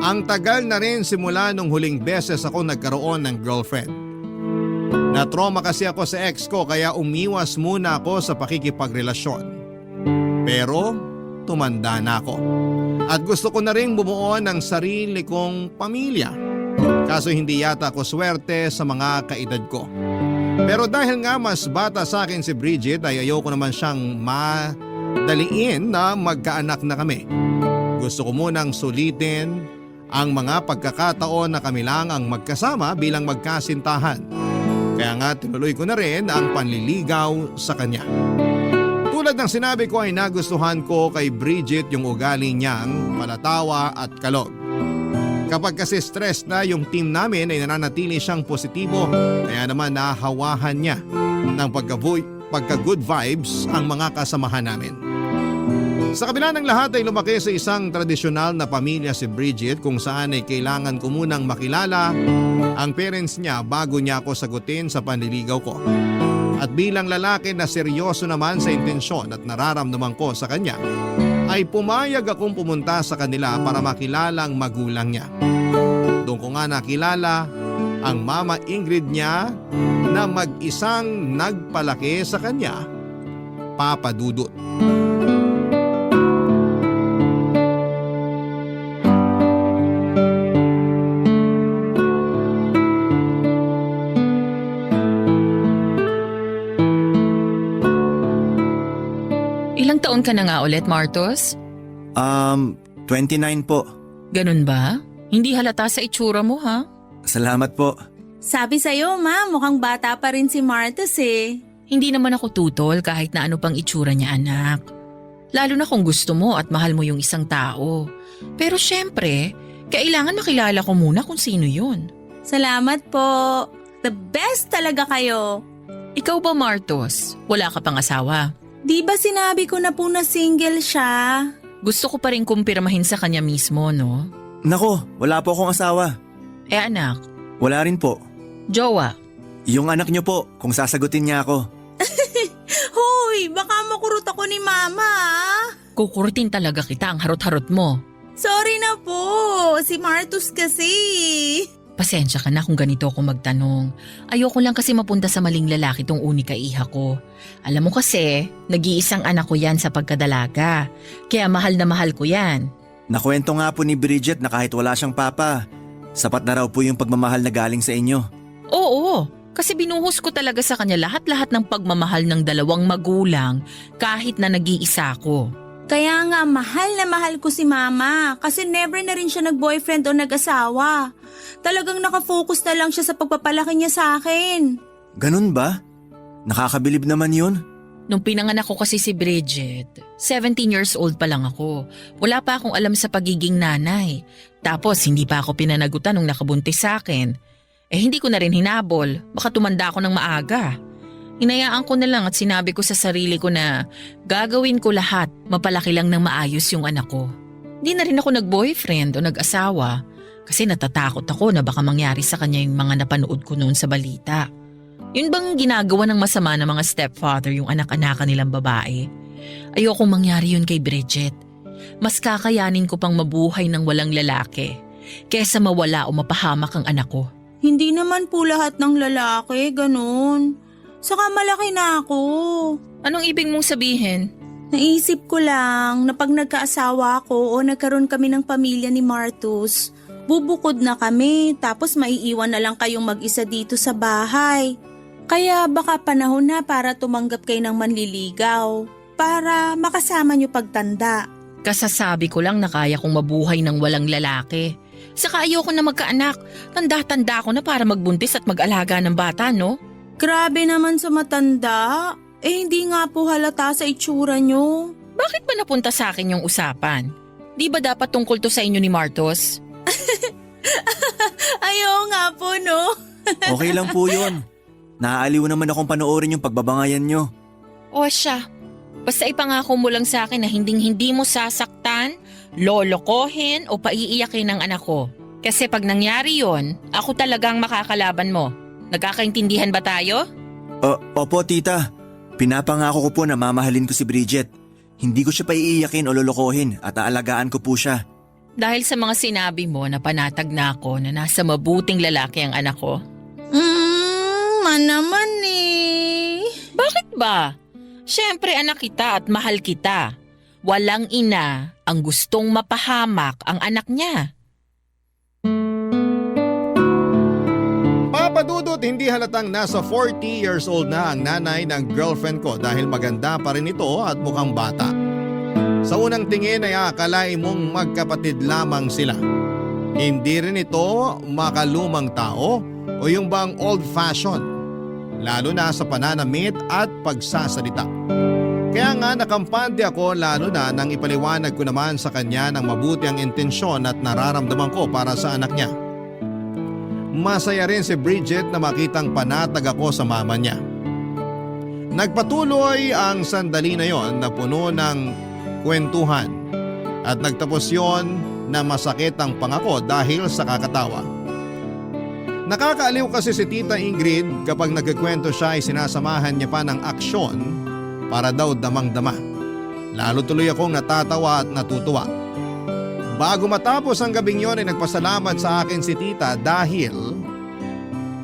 S1: Ang tagal na rin simula nung huling beses ako nagkaroon ng girlfriend. Na-trauma kasi ako sa ex ko kaya umiwas muna ako sa pakikipagrelasyon. Pero tumanda na ako. At gusto ko na rin bumuo ng sarili kong pamilya. Kaso hindi yata ako swerte sa mga kaedad ko. Pero dahil nga mas bata sa akin si Bridget ay ayoko naman siyang madaliin na magkaanak na kami. Gusto ko munang sulitin ang mga pagkakataon na kami lang ang magkasama bilang magkasintahan. Kaya nga tinuloy ko na rin ang panliligaw sa kanya. Tulad ng sinabi ko ay nagustuhan ko kay Bridget yung ugali niyang palatawa at kalog. Kapag kasi stress na yung team namin ay nananatili siyang positibo kaya naman nahawahan niya ng pagka-good vibes ang mga kasamahan namin. Sa kabila ng lahat ay lumaki sa isang tradisyonal na pamilya si Bridget kung saan ay kailangan ko munang makilala ang parents niya bago niya ako sagutin sa panliligaw ko. At bilang lalaki na seryoso naman sa intensyon at nararamdaman ko sa kanya, ay pumayag akong pumunta sa kanila para makilala ang magulang niya. Doon ko nga nakilala ang Mama Ingrid niya na mag-isang nagpalaki sa kanya, Papa Dudut.
S7: Ilang taon ka na nga ulit, Martos?
S2: 29 po.
S7: Ganun ba? Hindi halata sa itsura mo, ha?
S2: Salamat po.
S8: Sabi sa'yo, ma, mukhang bata pa rin si Martus eh.
S7: Hindi naman ako tutol kahit na ano pang itsura niya, anak. Lalo na kung gusto mo at mahal mo yung isang tao. Pero syempre, kailangan makilala ko muna kung sino yun.
S8: Salamat po. The best talaga kayo.
S7: Ikaw ba, Martos? Wala ka pang asawa?
S8: Di ba sinabi ko na po na single siya?
S7: Gusto ko pa rin kumpirmahin sa kanya mismo, no?
S2: Nako, wala po akong asawa.
S7: Eh anak,
S2: Wala rin po.
S7: jowa,
S2: Yung anak niyo po, kung sasagutin niya ako.
S8: Hoy, baka makurot ako ni mama.
S7: kukurutin talaga kita ang harot-harot mo.
S8: Sorry na po, si Martus kasi.
S7: Pasensya ka na kung ganito ako magtanong. Ayoko lang kasi mapunta sa maling lalaki tong unika iha ko. Alam mo kasi, nag-iisang anak ko yan sa pagkadalaga. Kaya mahal na mahal ko yan.
S2: Nakwento nga po ni Bridget na kahit wala siyang papa, sapat na raw po yung pagmamahal na galing sa inyo.
S7: Oo, kasi binuhos ko talaga sa kanya lahat-lahat ng pagmamahal ng dalawang magulang kahit na nag-iisa ko.
S8: Kaya nga mahal na mahal ko si mama kasi never na rin siya nag-boyfriend o nag-asawa. Talagang nakafocus na lang siya sa pagpapalaki niya sa akin.
S2: Ganun ba? Nakakabilib naman yun.
S7: Nung pinanganak ko kasi si Bridget, 17 years old pa lang ako. Wala pa akong alam sa pagiging nanay. Tapos hindi pa ako pinanagutan nung nakabuntis sa akin. Eh hindi ko na rin hinabol, baka tumanda ako ng maaga. Hinayaan ko na lang at sinabi ko sa sarili ko na gagawin ko lahat, mapalaki lang ng maayos yung anak ko. Di na rin ako nag-boyfriend o nag-asawa kasi natatakot ako na baka mangyari sa kanya yung mga napanood ko noon sa balita. Yun bang ginagawa ng masama ng mga stepfather yung anak-anakan nilang babae? Ayokong mangyari yun kay Bridget. Mas kakayanin ko pang mabuhay ng walang lalaki kesa mawala o mapahamak ang anak ko.
S8: Hindi naman po lahat ng lalaki, ganun. Saka malaki na ako.
S7: Anong ibig mong sabihin?
S8: Naisip ko lang na pag nagkaasawa ako o nagkaroon kami ng pamilya ni Martus, bubukod na kami tapos maiiwan na lang kayong mag-isa dito sa bahay. Kaya baka panahon na para tumanggap kayo ng manliligaw para makasama niyo pagtanda.
S7: Kasasabi ko lang na kaya kong mabuhay ng walang lalaki. Saka ayoko na magkaanak. Tanda-tanda ko na para magbuntis at mag-alaga ng bata, no?
S8: Grabe naman sa matanda. Eh hindi nga po halata sa itsura niyo.
S7: Bakit ba napunta sa akin yung usapan? Di ba dapat tungkol to sa inyo ni Martos?
S8: Ayaw nga po, no?
S2: Okay lang po yun. Naaaliw naman akong panoorin yung pagbabangayan nyo.
S7: O siya, basta ipangako mo lang sa akin na hinding-hindi mo sasaktan, lolokohin o paiiyakin ng anak ko. Kasi pag nangyari yon, ako talagang makakalaban mo. Nagkakaintindihan ba tayo?
S2: Opo, tita. Pinapangako ko po na mamahalin ko si Bridget. Hindi ko siya paiiyakin o lolokohin at aalagaan ko po siya.
S7: Dahil sa mga sinabi mo na panatag na ako na nasa mabuting lalaki ang anak ko.
S8: Naman eh.
S7: Bakit ba? Siyempre anak kita at mahal kita. Walang ina ang gustong mapahamak ang anak niya.
S1: Papa Dudut, hindi halatang nasa 40 years old na ang nanay ng girlfriend ko dahil maganda pa rin ito at mukhang bata. Sa unang tingin ay akalain mong magkapatid lamang sila. Hindi rin ito makalumang tao o yung bang old-fashioned, lalo na sa pananamit at pagsasalita. Kaya nga nakampante ako lalo na nang ipaliwanag ko naman sa kanya ng mabuti ang intensyon at nararamdaman ko para sa anak niya. Masaya rin si Bridget na makitang panatag ako sa mama niya. Nagpatuloy ang sandali na yon na puno ng kwentuhan at nagtapos yon na masakit ang pangako dahil sa kakatawa. Nakakaaliw kasi si Tita Ingrid kapag nagkikwento siya ay sinasamahan niya pa ng aksyon para daw damang-dama. Lalo tuloy akong natatawa at natutuwa. Bago matapos ang gabing yon ay nagpasalamat sa akin si tita dahil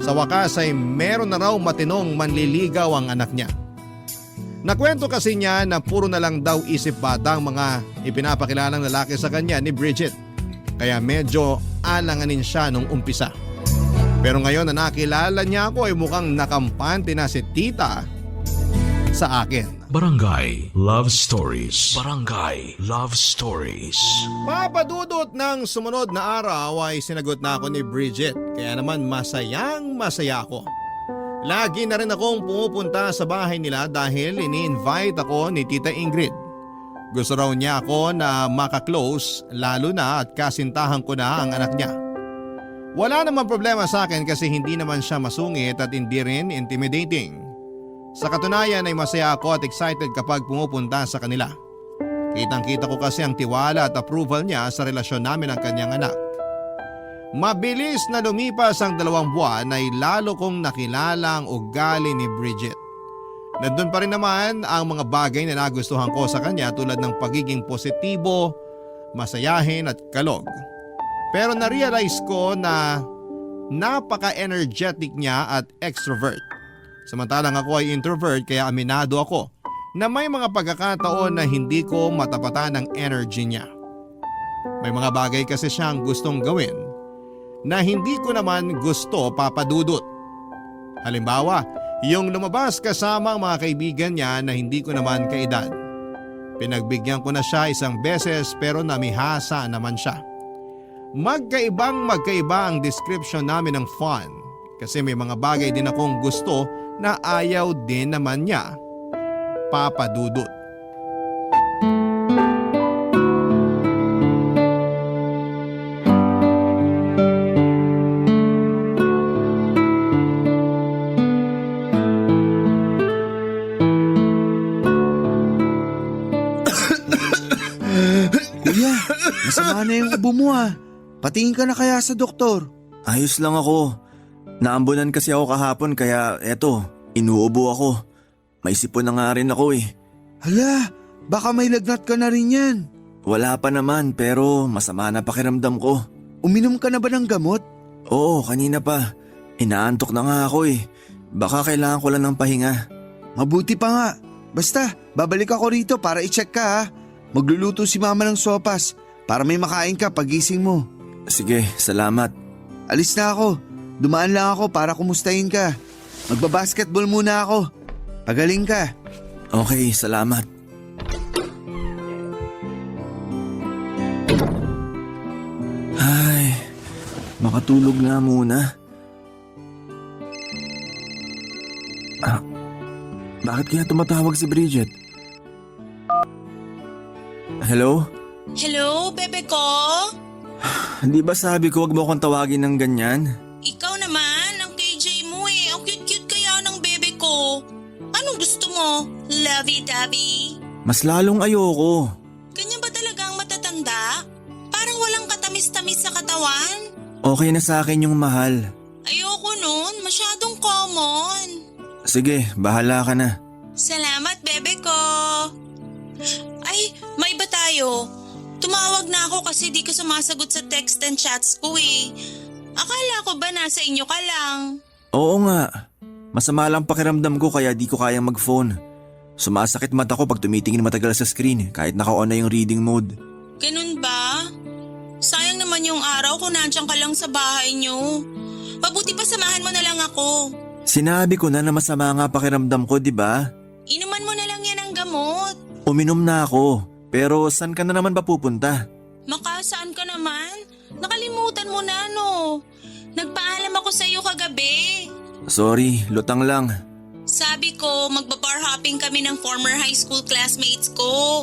S1: sa wakas ay meron na raw matinong manliligaw ang anak niya. Nakwento kasi niya na puro na lang daw isip bata ang mga ipinapakilalang lalaki sa kanya ni Bridget. Kaya medyo alanganin siya nung umpisa. Pero ngayon na nakilala niya ako ay mukhang nakampante na si tita sa akin.
S5: Barangay Love Stories. Barangay Love Stories.
S1: Papadudot ng sumunod na araw ay sinagot na ako ni Bridget. Kaya naman masayang masaya ako. Lagi na rin akong pumupunta sa bahay nila dahil ini-invite ako ni Tita Ingrid. Gusto raw niya ako na makaklose lalo na at kasintahan ko na ang anak niya. Wala namang problema sa akin kasi hindi naman siya masungit at hindi rin intimidating. Sa katunayan ay masaya ako at excited kapag pumupunta sa kanila. Kitang-kita ko kasi ang tiwala at approval niya sa relasyon namin ng kanyang anak. Mabilis na lumipas ang 2 buwan ay lalo kong nakilala ang ugali ni Bridget. Nandun pa rin naman ang mga bagay na nagustuhan ko sa kanya tulad ng pagiging positibo, masayahin at kalog. Pero na-realize ko na napaka-energetic niya at extrovert. Samantalang ako ay introvert kaya aminado ako na may mga pagkakataon na hindi ko matapatan ang energy niya. May mga bagay kasi siyang gustong gawin na hindi ko naman gusto papadudot. Halimbawa, yung lumabas kasama ang mga kaibigan niya na hindi ko naman kaedad. Pinagbigyan ko na siya isang beses pero namihasa naman siya. Magkaiba ang description namin ng fun kasi may mga bagay din akong gusto na ayaw din naman niya papadudot.
S6: Kuya, masama na yung ubo mo ah. Patingin ka na kaya sa doktor.
S2: Ayos lang ako. Naambunan kasi ako kahapon kaya eto, inuubo ako. May sipon na nga rin ako eh.
S6: Hala, baka may lagnat ka na rin yan.
S2: Wala pa naman pero masama na pakiramdam ko.
S6: Uminom ka na ba ng gamot?
S2: Oo, kanina pa. Inaantok na nga ako eh. Baka kailangan ko lang ng pahinga.
S6: Mabuti pa nga. Basta, babalik ako rito para i-check ka ha. Magluluto si mama ng sopas para may makain ka pagising mo.
S2: Sige, salamat.
S6: Alis na ako. Dumaan lang ako para kumustahin ka. Magbabasketball muna ako. Pagaling ka.
S2: Okay, salamat. Ay, makatulog na muna. Bakit kaya tumatawag si Bridget? Hello?
S8: Hello, bebe ko?
S2: Di ba sabi ko wag mo akong tawagin ng ganyan?
S8: Ikaw naman, ang KJ mo eh. Ang cute-cute kaya ng bebe ko. Anong gusto mo? Lovey-dovey?
S2: Mas lalong ayoko.
S8: Ganyan ba talaga ang matatanda? Parang walang katamis-tamis sa katawan?
S2: Okay na sa akin yung mahal.
S8: Ayoko nun, masyadong common.
S2: Sige, bahala ka na.
S8: Salamat, bebe ko. Ay, may iba tayo. Tumawag na ako kasi di ka sumasagot sa text and chats ko eh. Akala ko ba nasa inyo ka lang?
S2: Oo nga. Masama lang pakiramdam ko kaya di ko kayang mag-phone. Sumasakit mata ko pag tumitingin matagal sa screen kahit naka-on na yung reading mode.
S8: Ganun ba? Sayang naman yung araw kung nandiyan ka lang sa bahay nyo. Mabuti pa samahan mo na lang ako.
S2: Sinabi ko na masama nga pakiramdam ko, di ba?
S8: Inuman mo na lang yan ang gamot.
S2: Uminom na ako. Pero saan ka na naman ba pupunta?
S8: Makasaan ka naman? Nakalimutan mo na no. Nagpaalam ako sa iyo kagabi.
S2: Sorry, lutang lang.
S8: Sabi ko magbabar hopping kami ng former high school classmates ko.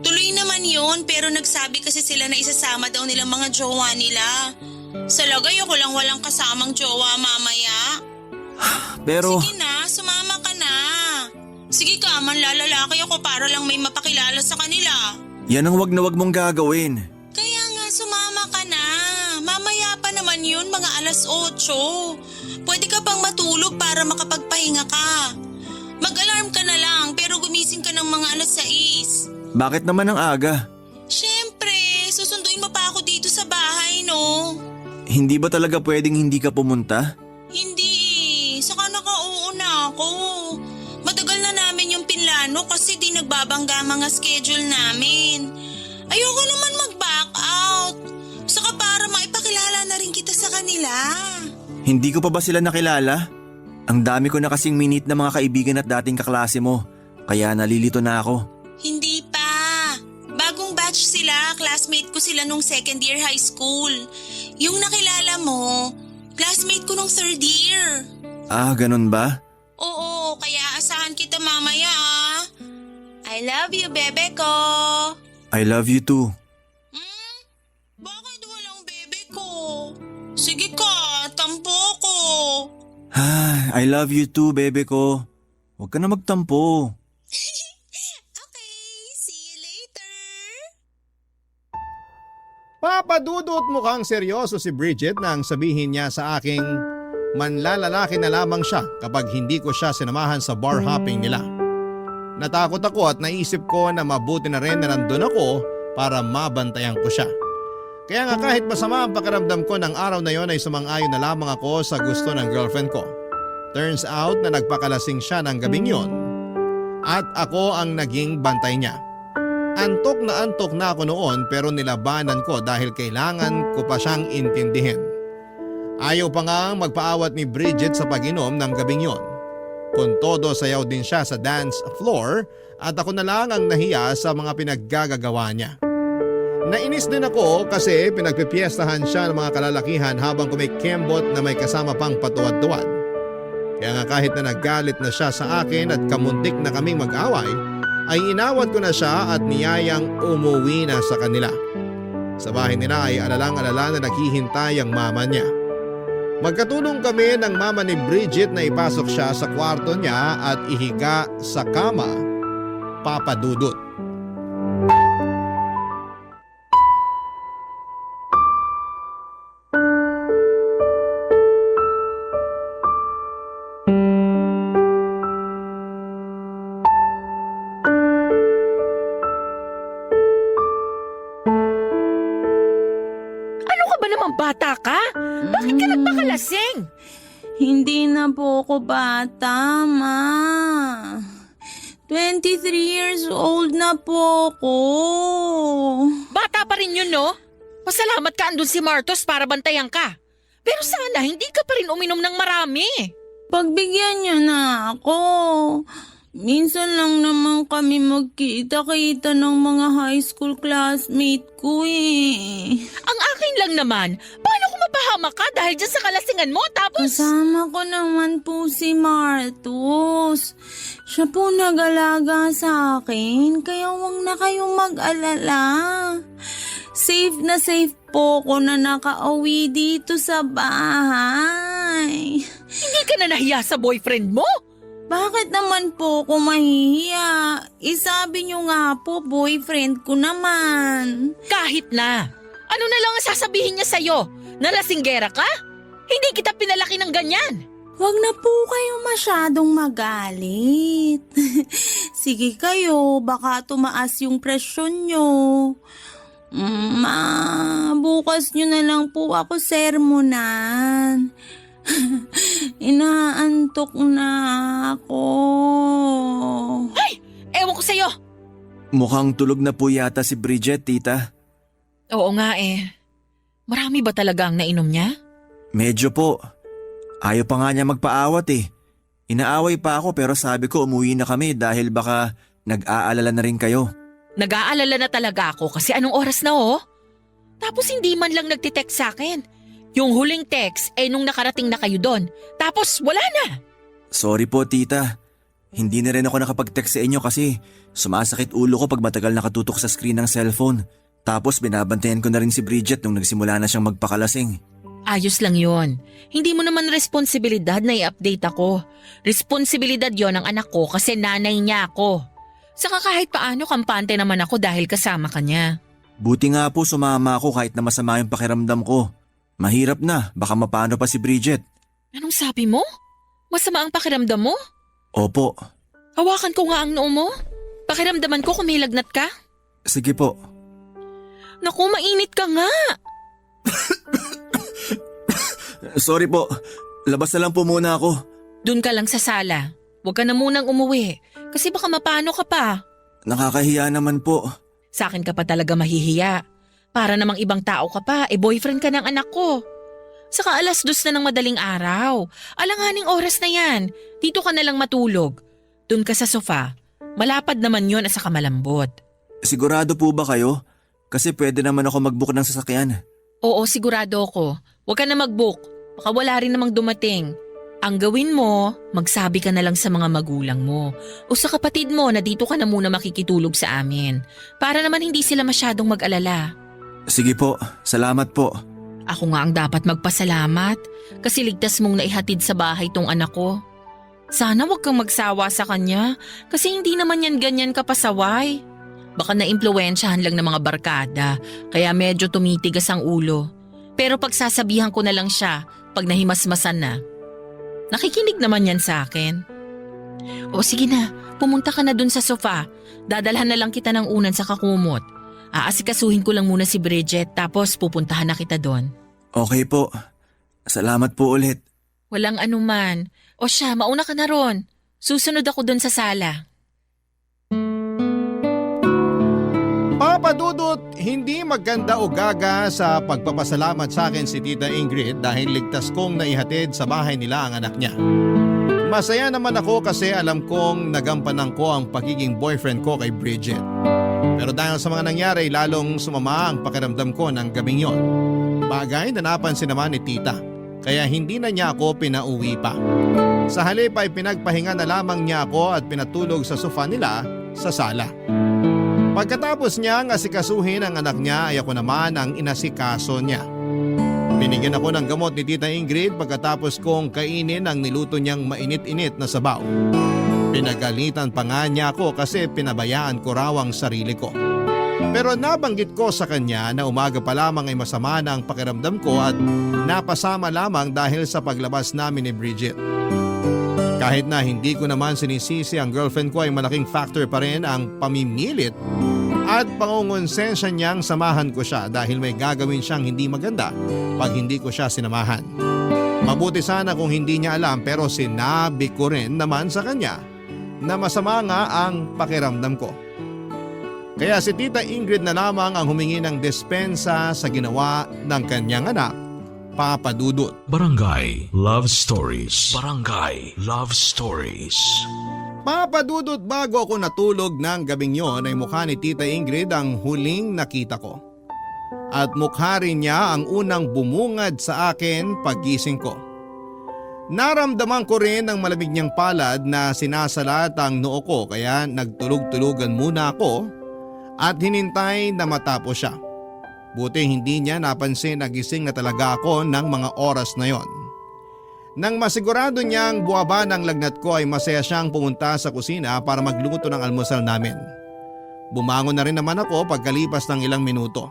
S8: Tuloy naman yun pero nagsabi kasi sila na isasama daw nilang mga jowa nila. Sa lagay ako lang walang kasamang jowa mamaya.
S2: Pero...
S8: Sige na, sumama ka na. Sige ka, manlalalaki ako para lang may mapakilala sa kanila.
S2: Yan ang wag na wag mong gagawin.
S8: Kaya nga, sumama ka na. Mamaya pa naman yun, mga 8:00. Pwede ka pang matulog para makapagpahinga ka. Mag-alarm ka na lang pero gumising ka ng mga 6:00.
S2: Bakit naman ang aga?
S8: Siyempre, susunduin mo pa ako dito sa bahay, no?
S2: Hindi ba talaga pwedeng hindi ka pumunta?
S8: Hindi, saka nakauuna ako. Matagal na namin yung pinlano kasi di nagbabangga mga schedule namin. Ayoko naman mag-back out. Saka para maipakilala na rin kita sa kanila.
S2: Hindi ko pa ba sila nakilala? Ang dami ko na kasing minute na mga kaibigan at dating kaklase mo, kaya nalilito na ako.
S8: Hindi pa. Bagong batch sila, classmate ko sila nung second year high school. Yung nakilala mo, classmate ko nung third year.
S2: Ah, ganun ba?
S8: Oo, kaya asahan kita mamaya ah. I love you, bebe ko.
S2: I love you too.
S8: Bakit walang bebe ko? Sige ka, tampo ko.
S2: I love you too, bebe ko. Huwag ka na magtampo.
S8: Okay, see you later.
S1: Papadudot mukhang seryoso si Bridget nang sabihin niya sa aking manlalalaki na lamang siya kapag hindi ko siya sinamahan sa bar hopping nila. Natakot ako at naisip ko na mabuti na rin na nandun ako para mabantayan ko siya. Kaya nga kahit masama ang pakiramdam ko ng araw na yon ay sumang-ayon na lamang ako sa gusto ng girlfriend ko. Turns out na nagpakalasing siya ng gabing yon at ako ang naging bantay niya. Antok na ako noon pero nilabanan ko dahil kailangan ko pa siyang intindihin. Ayaw pa nga magpaawat ni Bridget sa pag-inom ng gabing yon. Kung todo sayaw din siya sa dance floor at ako na lang ang nahiya sa mga pinaggagawa niya. Nainis din ako kasi pinagpipiestahan siya ng mga kalalakihan habang kumikembot na may kasama pang patuwad-tuwad. Kaya nga kahit na naggalit na siya sa akin at kamuntik na kaming mag-away, ay inawat ko na siya at niyayang umuwi na sa kanila. Sa bahay nila ay alalang-alala na naghihintay ang mama niya. Magkatulong kami ng mama ni Bridget na ipasok siya sa kwarto niya at ihiga sa kama, papadudot.
S7: Ano ka ba naman, bata ka? Bakit ka nagpakalasing?
S8: Hindi na po ako bata, ma. 23 years old na po ako.
S7: Bata pa rin yun, no? Pasalamat ka andun si Martos para bantayan ka. Pero sana hindi ka pa rin uminom ng marami.
S8: Pagbigyan niyo na ako. Minsan lang naman kami magkita-kita ng mga high school classmate ko eh.
S7: Ang akin lang naman, paano kung mapahama ka dahil dyan sa kalasingan mo tapos…
S8: Kasama ko naman po si Martus. Siya po nag-alaga sa akin, kaya huwag na kayong mag-alala. Safe na safe po ko na nakauwi dito sa bahay.
S7: Hindi ka na nahiya sa boyfriend mo?
S8: Bakit naman po ako mahihiya? Isabi niyo nga po, boyfriend ko naman.
S7: Kahit na. Ano na lang ang sasabihin niya sa'yo? Nalasinggera ka? Hindi kita pinalaki ng ganyan.
S8: Huwag na po kayo masyadong magalit. Sige kayo, baka tumaas yung presyon nyo. Ma, bukas nyo na lang po ako sermonan. Inaantok na ako.
S7: Ay! Ewan ko sa'yo.
S2: Mukhang tulog na po yata si Bridget, tita.
S7: Oo nga eh. Marami ba talaga ang nainom niya?
S2: Medyo po. Ayaw pa nga niya magpaawat eh. Inaaway pa ako pero sabi ko umuwi na kami dahil baka nag-aalala na rin kayo.
S7: Nag-aalala na talaga ako kasi anong oras na oh? Tapos hindi man lang nagtitext sa akin. Yung huling text ay nung nakarating na kayo doon. Tapos wala na.
S2: Sorry po, tita. Hindi na rin ako nakapag-text sa inyo kasi sumasakit ulo ko pag matagal nakatutok sa screen ng cellphone. Tapos binabantayan ko na rin si Bridget nung nagsimula na siyang magpakalasing.
S7: Ayos lang yon. Hindi mo naman responsibilidad na i-update ako. Responsibilidad yon ng anak ko kasi nanay niya ako. Saka kahit paano kampante naman ako dahil kasama ka niya.
S2: Buti nga po sumama ako kahit na masama yung pakiramdam ko. Mahirap na, baka mapano pa si Bridget.
S7: Anong sabi mo? Masama ang pakiramdam mo?
S2: Opo.
S7: Hawakan ko nga ang noo mo. Pakiramdaman ko kung may lagnat ka.
S2: Sige po.
S7: Naku, mainit ka nga.
S2: Sorry po. Labas na lang po muna ako.
S7: Doon ka lang sa sala. Huwag ka na munang umuwi. Kasi baka mapano ka pa.
S2: Nakakahiya naman po.
S7: Sa akin ka pa talaga mahihiya. Para namang ibang tao ka pa, boyfriend ka ng anak ko. Saka 2:00 na ng madaling araw. Alanganing oras na yan. Dito ka na lang matulog. Doon ka sa sofa. Malapad naman yon at saka malambot.
S2: Sigurado po ba kayo? Kasi pwede naman ako mag-book ng sasakyan.
S7: Oo, sigurado ako. Huwag ka na mag-book. Baka wala rin namang dumating. Ang gawin mo, magsabi ka na lang sa mga magulang mo o sa kapatid mo na dito ka na muna makikitulog sa amin. Para naman hindi sila masyadong mag-alala.
S2: Sige po, salamat po.
S7: Ako nga ang dapat magpasalamat kasi ligtas mong naihatid sa bahay tong anak ko. Sana wag kang magsawa sa kanya kasi hindi naman yan ganyan kapasaway. Baka naimpluwensyahan lang ng mga barkada kaya medyo tumitigas ang ulo. Pero pagsasabihan ko na lang siya pag nahimasmasan na. Nakikinig naman yan sa akin. O sige na, pumunta ka na dun sa sofa. Dadalhan na lang kita ng unan sa kakumot. Aasikasuhin ko lang muna si Bridget tapos pupuntahan na kita doon.
S2: Okay po. Salamat po ulit.
S7: Walang anuman. O siya, mauna ka na ron. Susunod ako doon sa sala.
S1: Papa Dudut, hindi maganda o gaga sa pagpapasalamat sa akin si Tita Ingrid dahil ligtas kong naihatid sa bahay nila ang anak niya. Masaya naman ako kasi alam kong nagampanan ko ang pagiging boyfriend ko kay Bridget. Pero dahil sa mga nangyari, lalong sumama ang pakiramdam ko ng gabing yon. Bagay na napansin naman ni Tita, kaya hindi na niya ako pinauwi pa. Sa halip ay pinagpahinga na lamang niya ako at pinatulog sa sofa nila sa sala. Pagkatapos niyang asikasuhin ang anak niya ay ako naman ang inasikaso niya. Binigyan ako ng gamot ni Tita Ingrid pagkatapos kong kainin ang niluto niyang mainit-init na sabaw. Pinagalitan pa nga niya ako kasi pinabayaan ko raw ang sarili ko. Pero nabanggit ko sa kanya na umaga pa lamang ay masama na ang pakiramdam ko at napasama lamang dahil sa paglabas namin ni Bridget. Kahit na hindi ko naman sinisisi ang girlfriend ko ay malaking factor pa rin ang pamimilit at pangungonsensya niyang samahan ko siya dahil may gagawin siyang hindi maganda pag hindi ko siya sinamahan. Mabuti sana kung hindi niya alam pero sinabi ko rin naman sa kanya na masama nga ang pakiramdam ko. Kaya si Tita Ingrid na lamang ang humingi ng dispensa sa ginawa ng kanyang anak, Papa Dudut.
S5: Barangay Love Stories. Barangay Love Stories.
S1: Papa Dudut, bago ako natulog ng gabing yon ay mukha ni Tita Ingrid ang huling nakita ko. At mukha rin niya ang unang bumungad sa akin paggising ko. Naramdaman ko rin ang malamig niyang palad na sinasalat ang noo ko kaya nagtulog-tulugan muna ako at hinintay na matapos siya. Buti hindi niya napansin na gising na talaga ako ng mga oras na yon. Nang masigurado niyang buwaba ng lagnat ko ay masaya siyang pumunta sa kusina para magluto ng almusal namin. Bumangon na rin naman ako pagkalipas ng ilang minuto.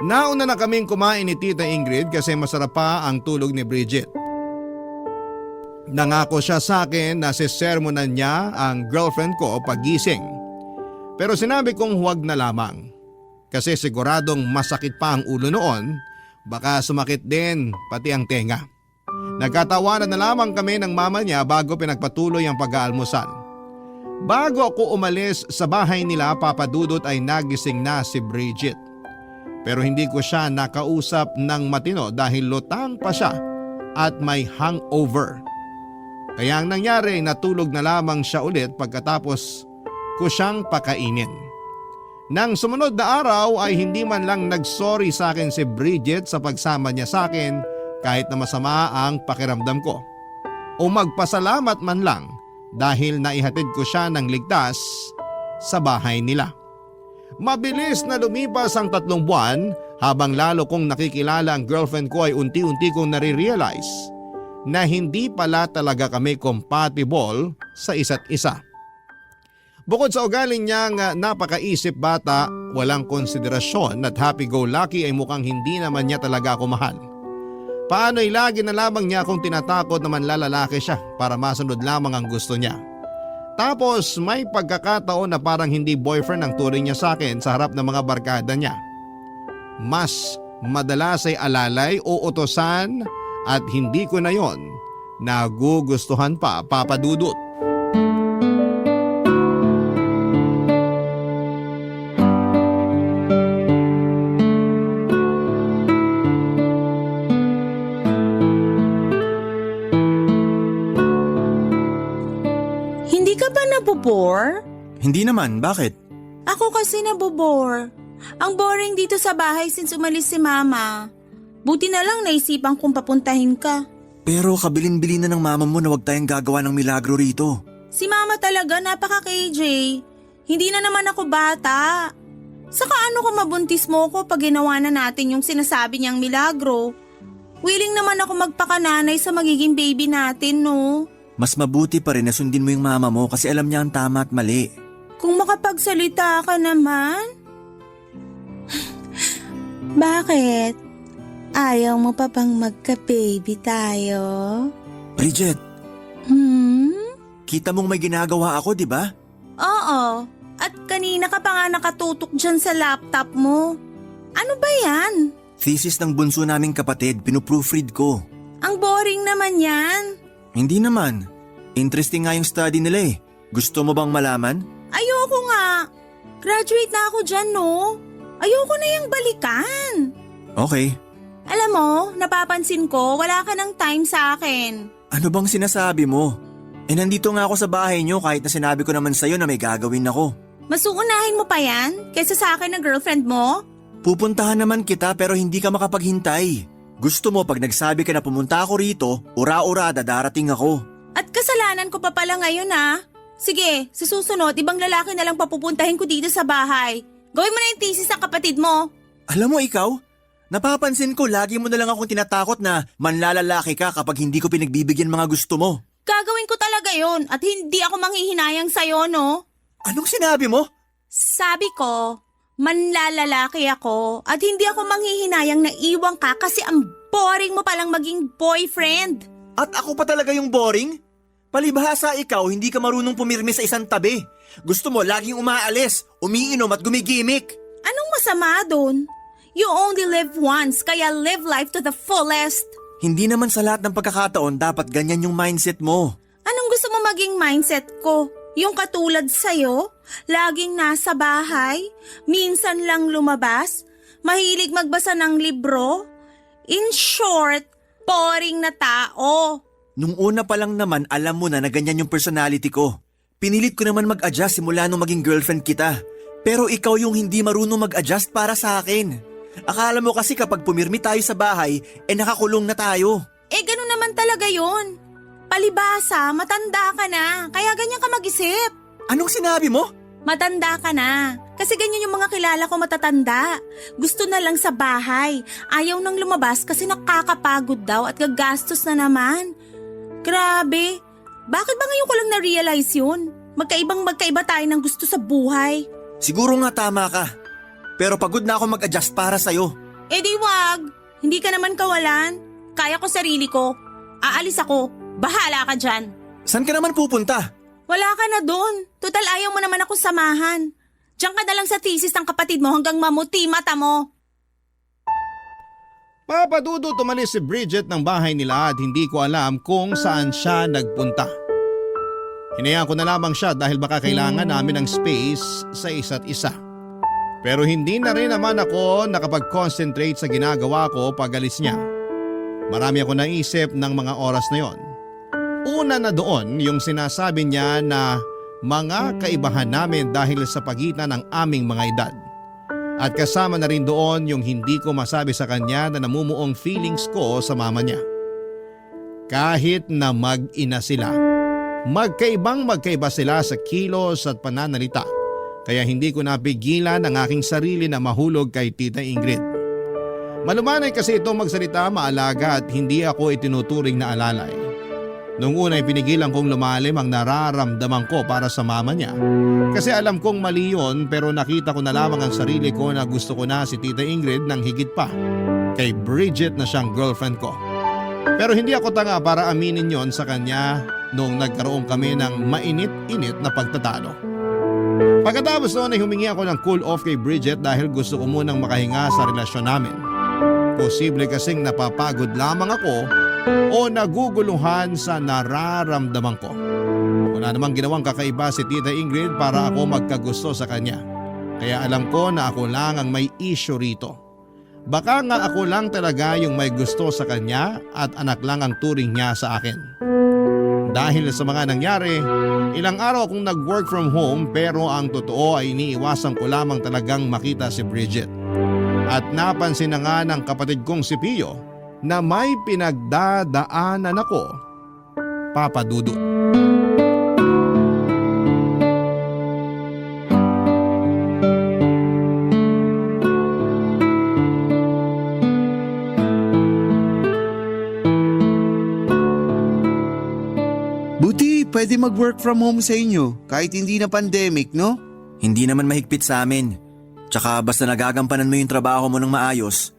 S1: Nauna na kaming kumain ni Tita Ingrid kasi masarap pa ang tulog ni Bridget. Nangako siya sa akin na sisermonan niya ang girlfriend ko pagising. Pero sinabi kong huwag na lamang. Kasi siguradong masakit pa ang ulo noon, baka sumakit din pati ang tenga. Nagkatawanan na lamang kami ng mama niya bago pinagpatuloy ang pag-aalmusal. Bago ako umalis sa bahay nila, Papa Dudut, ay nagising na si Bridget. Pero hindi ko siya nakausap ng matino dahil lutang pa siya at may hangover. Kaya ang nangyari, natulog na lamang siya ulit pagkatapos ko siyang pakainin. Nang sumunod na araw ay hindi man lang nagsorry sa akin si Bridget sa pagsama niya sa akin kahit na masama ang pakiramdam ko. O magpasalamat man lang dahil naihatid ko siya ng ligtas sa bahay nila. Mabilis na lumipas ang 3 buwan habang lalo kong nakikilala ang girlfriend ko ay unti-unti kong nare-realize na hindi pala talaga kami compatible sa isa't isa. Bukod sa ugaling niyang napakaisip bata, walang konsiderasyon at happy-go-lucky ay mukhang hindi naman niya talaga ako mahal. Paano'y lagi na lamang niya akong tinatakot na manlalalaki siya para masunod lamang ang gusto niya. Tapos may pagkakataon na parang hindi boyfriend ang turing niya sa akin sa harap ng mga barkada niya. Mas madalas ay alalay o utosan at hindi ko na yon nagugustuhan pa, Papa Dudut.
S8: Hindi ka ba nabobore?
S2: Hindi naman, bakit?
S8: Ako kasi nabobore. Ang boring dito sa bahay since umalis si Mama. Buti na lang naisipan kong papuntahin ka.
S2: Pero kabilin-bilin na ng mama mo na huwag tayong gagawa ng milagro rito.
S8: Si Mama talaga napaka-KJ. Hindi na naman ako bata. Saka ano kung mabuntis mo ko pag ginawa na natin yung sinasabi niyang milagro? Willing naman ako magpakananay sa magiging baby natin, no?
S2: Mas mabuti pa rin na sundin mo yung mama mo kasi alam niya ang tama at mali.
S8: Kung makapagsalita ka naman. Bakit? Ayaw mo pa bang magka-baby tayo?
S2: Bridget,
S8: Hmm?
S2: kita mong may ginagawa ako, di ba?
S8: Oo. At kanina ka pa nga nakatutok dyan sa laptop mo. Ano ba yan?
S2: Thesis ng bunso naming kapatid, pinuproofread ko.
S8: Ang boring naman yan.
S2: Hindi naman. Interesting nga yung study nila eh. Gusto mo bang malaman?
S8: Ayoko nga. Graduate na ako dyan, no? Ayoko na yung balikan.
S2: Okay.
S8: Alam mo, napapansin ko, wala ka ng time sa akin.
S2: Ano bang sinasabi mo? Nandito nga ako sa bahay niyo kahit na sinabi ko naman sa'yo na may gagawin ako.
S8: Mas uunahin mo pa yan kaysa sa akin na girlfriend mo?
S2: Pupuntahan naman kita pero hindi ka makapaghintay. Gusto mo pag nagsabi ka na pumunta ako rito, ura-ura darating ako.
S8: At kasalanan ko pa pala ngayon, ha? Sige, sa susunod, ibang lalaki na lang papupuntahin ko dito sa bahay. Gawin mo na yung thesis ng kapatid mo.
S2: Alam mo ikaw, napapansin ko lagi mo na lang akong tinatakot na manlalalaki ka kapag hindi ko pinagbibigyan mga gusto mo.
S8: Gagawin ko talaga yon at hindi ako manghihinayang sa'yo, no?
S2: Anong sinabi mo?
S8: Sabi ko, manlalalaki ako at hindi ako manghihinayang na iwan ka kasi ang boring mo palang maging boyfriend.
S2: At ako pa talaga yung boring? Palibhasa ikaw, hindi ka marunong pumirmi sa isang tabi. Gusto mo laging umaalis, umiinom at gumigimik.
S8: Anong masama dun? You only live once, kaya live life to the fullest.
S2: Hindi naman sa lahat ng pagkakataon dapat ganyan yung mindset mo.
S8: Anong gusto mo maging mindset ko? Yung katulad sa'yo? Laging nasa bahay? Minsan lang lumabas? Mahilig magbasa ng libro? In short, boring na tao.
S2: Nung una pa lang naman alam mo na ganyan yung personality ko. Pinilit ko naman mag-adjust simula nung maging girlfriend kita. Pero ikaw yung hindi marunong mag-adjust para sa akin. Akala mo kasi kapag pumirmi tayo sa bahay, nakakulong na tayo.
S8: Ganun naman talaga yun. Palibasa, matanda ka na, kaya ganyan ka mag-isip.
S2: Anong sinabi mo?
S8: Matanda ka na, kasi ganyan yung mga kilala ko matatanda. Gusto na lang sa bahay, ayaw nang lumabas kasi nakakapagod daw at gagastos na naman. Grabe, bakit ba ngayon ko lang na-realize yun? Magkaiba tayo ng gusto sa buhay.
S2: Siguro nga tama ka. Pero pagod na ako mag-adjust para sa'yo.
S8: Di wag, hindi ka naman kawalan. Kaya ko sarili ko. Aalis ako, bahala ka dyan.
S2: Saan ka naman pupunta?
S8: Wala ka na doon. Total ayaw mo naman ako samahan. Diyan ka na lang sa thesis ng kapatid mo hanggang mamuti mata mo.
S1: Papa Dudut, umalis si Bridget ng bahay nila at hindi ko alam kung saan siya nagpunta. Hinayaan ko na lamang siya dahil baka kailangan namin ng space sa isa't isa. Pero hindi na rin naman ako nakapag-concentrate sa ginagawa ko pag alis niya. Marami ako naisip ng mga oras na yon. Una na doon yung sinasabi niya na mga kaibahan namin dahil sa pagitan ng aming mga edad. At kasama na rin doon yung hindi ko masabi sa kanya na namumuong feelings ko sa mama niya. Kahit na mag-ina sila, magkaiba sila sa kilos at pananalita. Kaya hindi ko napigilan ang aking sarili na mahulog kay Tita Ingrid. Malumanay kasi itong magsalita, maalaga at hindi ako itinuturing na alalay. Nung una ay pinigilan kong lumalim ang nararamdaman ko para sa mama niya. Kasi alam kong mali yun pero nakita ko na lamang ang sarili ko na gusto ko na si Tita Ingrid ng higit pa kay Bridget na siyang girlfriend ko. Pero hindi ako tanga para aminin yon sa kanya noong nagkaroon kami ng mainit-init na pagtatalo. Pagkatapos noon ay humingi ako ng cool off kay Bridget dahil gusto ko munang makahinga sa relasyon namin. Posible kasing napapagod lamang ako o naguguluhan sa nararamdaman ko. Wala namang ginawang kakaiba si Tita Ingrid para ako magkagusto sa kanya. Kaya alam ko na ako lang ang may issue rito. Baka nga ako lang talaga yung may gusto sa kanya at anak lang ang turing niya sa akin. Dahil sa mga nangyari, ilang araw akong nag-work from home pero ang totoo ay iniiwasan ko lamang talagang makita si Bridget. At napansin na nga ng kapatid kong si Pio na may pinagdadaanan ako, Papa Dudut.
S6: Buti pwede mag-work from home sa inyo kahit hindi na pandemic, no?
S2: Hindi naman mahigpit sa amin. Tsaka basta nagagampanan mo yung trabaho mo ng maayos,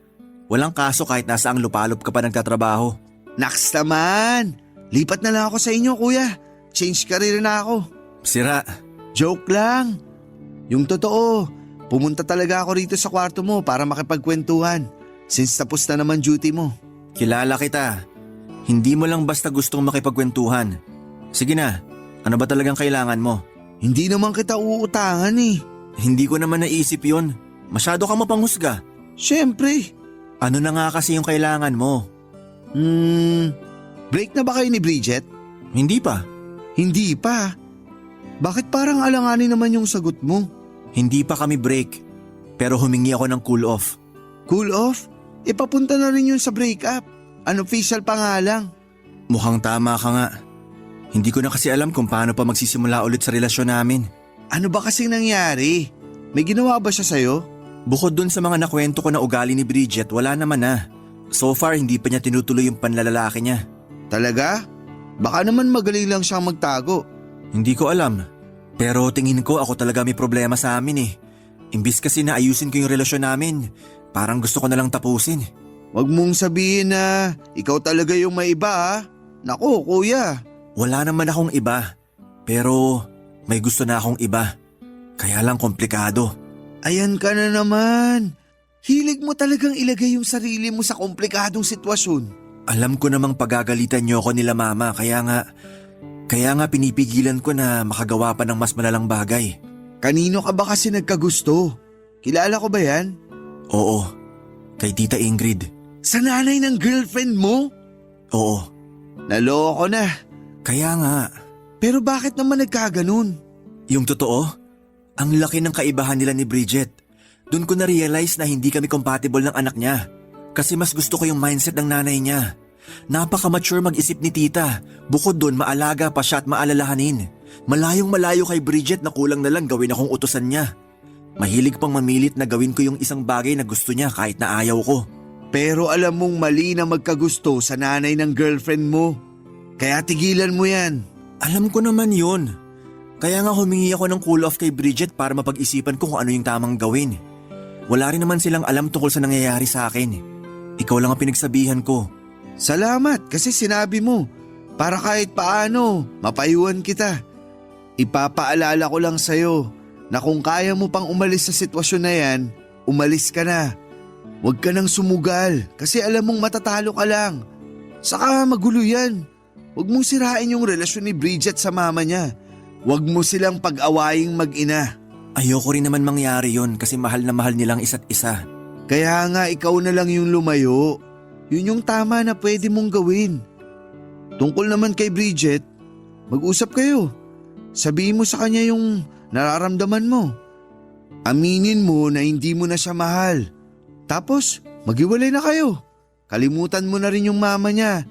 S2: walang kaso kahit nasaang lupalop ka pa nagtatrabaho.
S6: Naks naman! Lipat na lang ako sa inyo, kuya. Change career na ako.
S2: Sira,
S6: Joke lang. Yung totoo, pumunta talaga ako rito sa kwarto mo para makipagkwentuhan since tapos na naman duty mo.
S2: kilala kita. Hindi mo lang basta gustong makipagkwentuhan. Sige na, ano ba talagang kailangan mo?
S6: Hindi naman kita uutangan eh.
S2: Hindi ko naman naisip yun. Masyado kang mapanghusga.
S6: Siyempre.
S2: Ano na nga kasi yung kailangan mo?
S6: Break na ba kayo ni Bridget?
S2: Hindi pa.
S6: Hindi pa. Bakit parang alanganin naman yung sagot mo?
S2: Hindi pa kami break. Pero humingi ako ng cool off.
S6: Cool off? Ipapunta na rin yun sa breakup. Unofficial pa nga lang.
S2: Mukhang tama ka nga. Hindi ko na kasi alam kung paano pa magsisimula ulit sa relasyon namin.
S6: Ano ba kasing nangyari? May ginawa ba siya sa'yo?
S2: Bukod dun sa mga nakwento ko na ugali ni Bridget, wala naman na. So far, hindi pa niya tinutuloy yung panlalalaki niya.
S6: Talaga? Baka naman magaling lang siyang magtago.
S2: Hindi ko alam. Pero tingin ko ako talaga may problema sa amin eh. Imbis kasi na ayusin ko yung relasyon namin, parang gusto ko na lang tapusin.
S6: Huwag mong sabihin na ikaw talaga yung may iba ha. Naku, kuya.
S2: Wala naman akong iba. Pero may gusto na akong iba. Kaya lang komplikado.
S6: Ayan ka na naman. Hilig mo talagang ilagay yung sarili mo sa komplikadong sitwasyon.
S2: Alam ko namang pagagalitan niyo ako nila mama, kaya nga pinipigilan ko na makagawa pa ng mas malalang bagay.
S6: Kanino ka ba kasi nagkagusto? Kilala ko ba yan?
S2: Oo, kay Tita Ingrid.
S6: Sa nanay ng girlfriend mo?
S2: Oo,
S6: Naloko na.
S2: kaya nga.
S6: Pero bakit naman nagkaganon?
S2: Yung totoo, ang laki ng kaibahan nila ni Bridget. Doon ko na-realize na hindi kami compatible ng anak niya. Kasi mas gusto ko yung mindset ng nanay niya. Napaka-mature mag-isip ni tita. Bukod doon, maalaga pa siya at maalalahanin. Malayong malayo kay Bridget na kulang na lang gawin akong utusan niya. Mahilig pang mamilit na gawin ko yung isang bagay na gusto niya kahit na ayaw ko.
S6: Pero alam mong mali na magkagusto sa nanay ng girlfriend mo. Kaya tigilan mo yan.
S2: Alam ko naman yun. Kaya nga humingi ako ng cool off kay Bridget para mapag-isipan ko kung ano yung tamang gawin. Wala rin naman silang alam tungkol sa nangyayari sa akin. Ikaw lang ang pinagsabihan ko.
S6: Salamat kasi sinabi mo. Para kahit paano, mapayuhan kita. Ipapaalala ko lang sa'yo na kung kaya mo pang umalis sa sitwasyon na yan, umalis ka na. Huwag ka nang sumugal kasi alam mong matatalo ka lang. Saka magulo yan. Huwag mong sirain yung relasyon ni Bridget sa mama niya. Huwag mo silang pag-awaying mag-ina.
S2: Ayoko rin naman mangyari yon kasi mahal na mahal nilang isa't isa.
S6: Kaya nga ikaw na lang yung lumayo. Yun yung tama na pwede mong gawin. Tungkol naman kay Bridget, mag-usap kayo. Sabihin mo sa kanya yung nararamdaman mo. Aminin mo na hindi mo na siya mahal. Tapos, maghiwalay na kayo. Kalimutan mo na rin yung mama niya.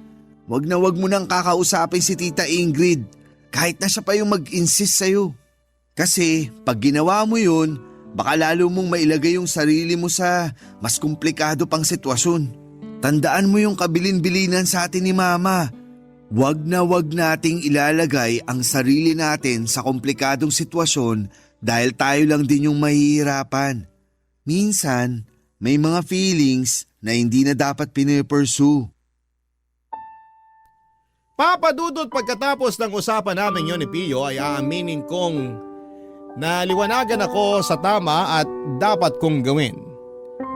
S6: Wag mo nang kakausapin si Tita Ingrid kahit na siya pa yung mag-insist sa'yo. Kasi pag ginawa mo yun, baka lalo mong mailagay yung sarili mo sa mas komplikado pang sitwasyon. Tandaan mo yung kabilin-bilinan sa atin ni Mama. Wag nating ilalagay ang sarili natin sa komplikadong sitwasyon dahil tayo lang din yung mahihirapan. Minsan, may mga feelings na hindi na dapat pinipursue.
S1: Papa Dudut, pagkatapos ng usapan namin yon ni Pio ay aaminin kong naliwanagan ako sa tama at dapat kong gawin.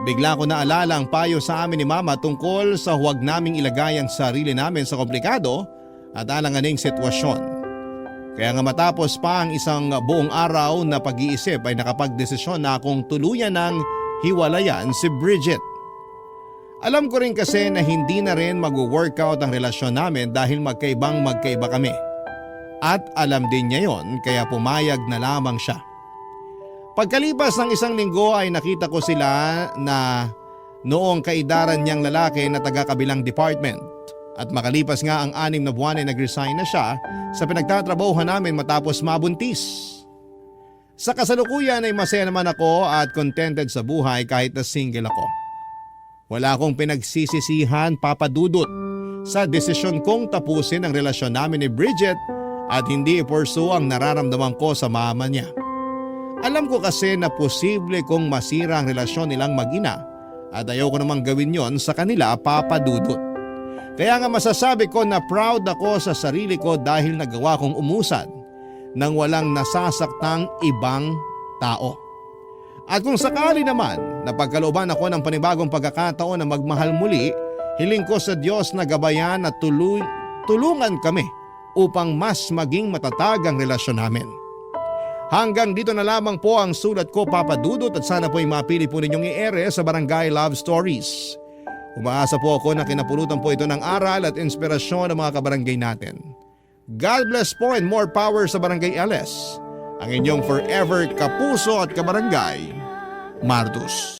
S1: Bigla ko naalala ang payo sa amin ni Mama tungkol sa huwag naming ilagay ang sarili namin sa komplikado at alanganing sitwasyon. Kaya nga matapos pa ang isang buong araw na pag-iisip ay nakapagdesisyon na akong tuluyan ng hiwalayan si Bridget. Alam ko rin kasi na hindi na rin mag-workout ang relasyon namin dahil magkaiba kami. At alam din niya yon kaya pumayag na lamang siya. Pagkalipas ng 1 linggo ay nakita ko sila na noong kaidaran niyang lalaki na taga-kabilang department. At makalipas nga ang 6 na buwan ay nag-resign na siya sa pinagtatrabahuhan namin matapos mabuntis. Sa kasalukuyan ay masaya naman ako at contented sa buhay kahit na single ako. Wala akong pinagsisisihan, Papa Dudut, sa desisyon kong tapusin ang relasyon namin ni Bridget at hindi i-pursue ang nararamdaman ko sa mama niya. Alam ko kasi na posible kong masira ang relasyon nilang mag-ina at ayoko namang gawin yon sa kanila, Papa Dudut. Kaya nga masasabi ko na proud ako sa sarili ko dahil nagawa kong umusad nang walang nasasaktang ibang tao. At kung sakali naman na pagkalooban ako ng panibagong pagkakataon na magmahal muli, hiling ko sa Diyos na gabayan at tulungan kami upang mas maging matatag ang relasyon namin. Hanggang dito na lamang po ang sulat ko, Papa Dudut, at sana po'y mapili po ninyong i-ere sa Barangay Love Stories. Umaasa po ako na kinapulutan po ito ng aral at inspirasyon ng mga kabarangay natin. God bless po and more power sa Barangay LS. Ang inyong forever kapuso at kabarangay, Martus.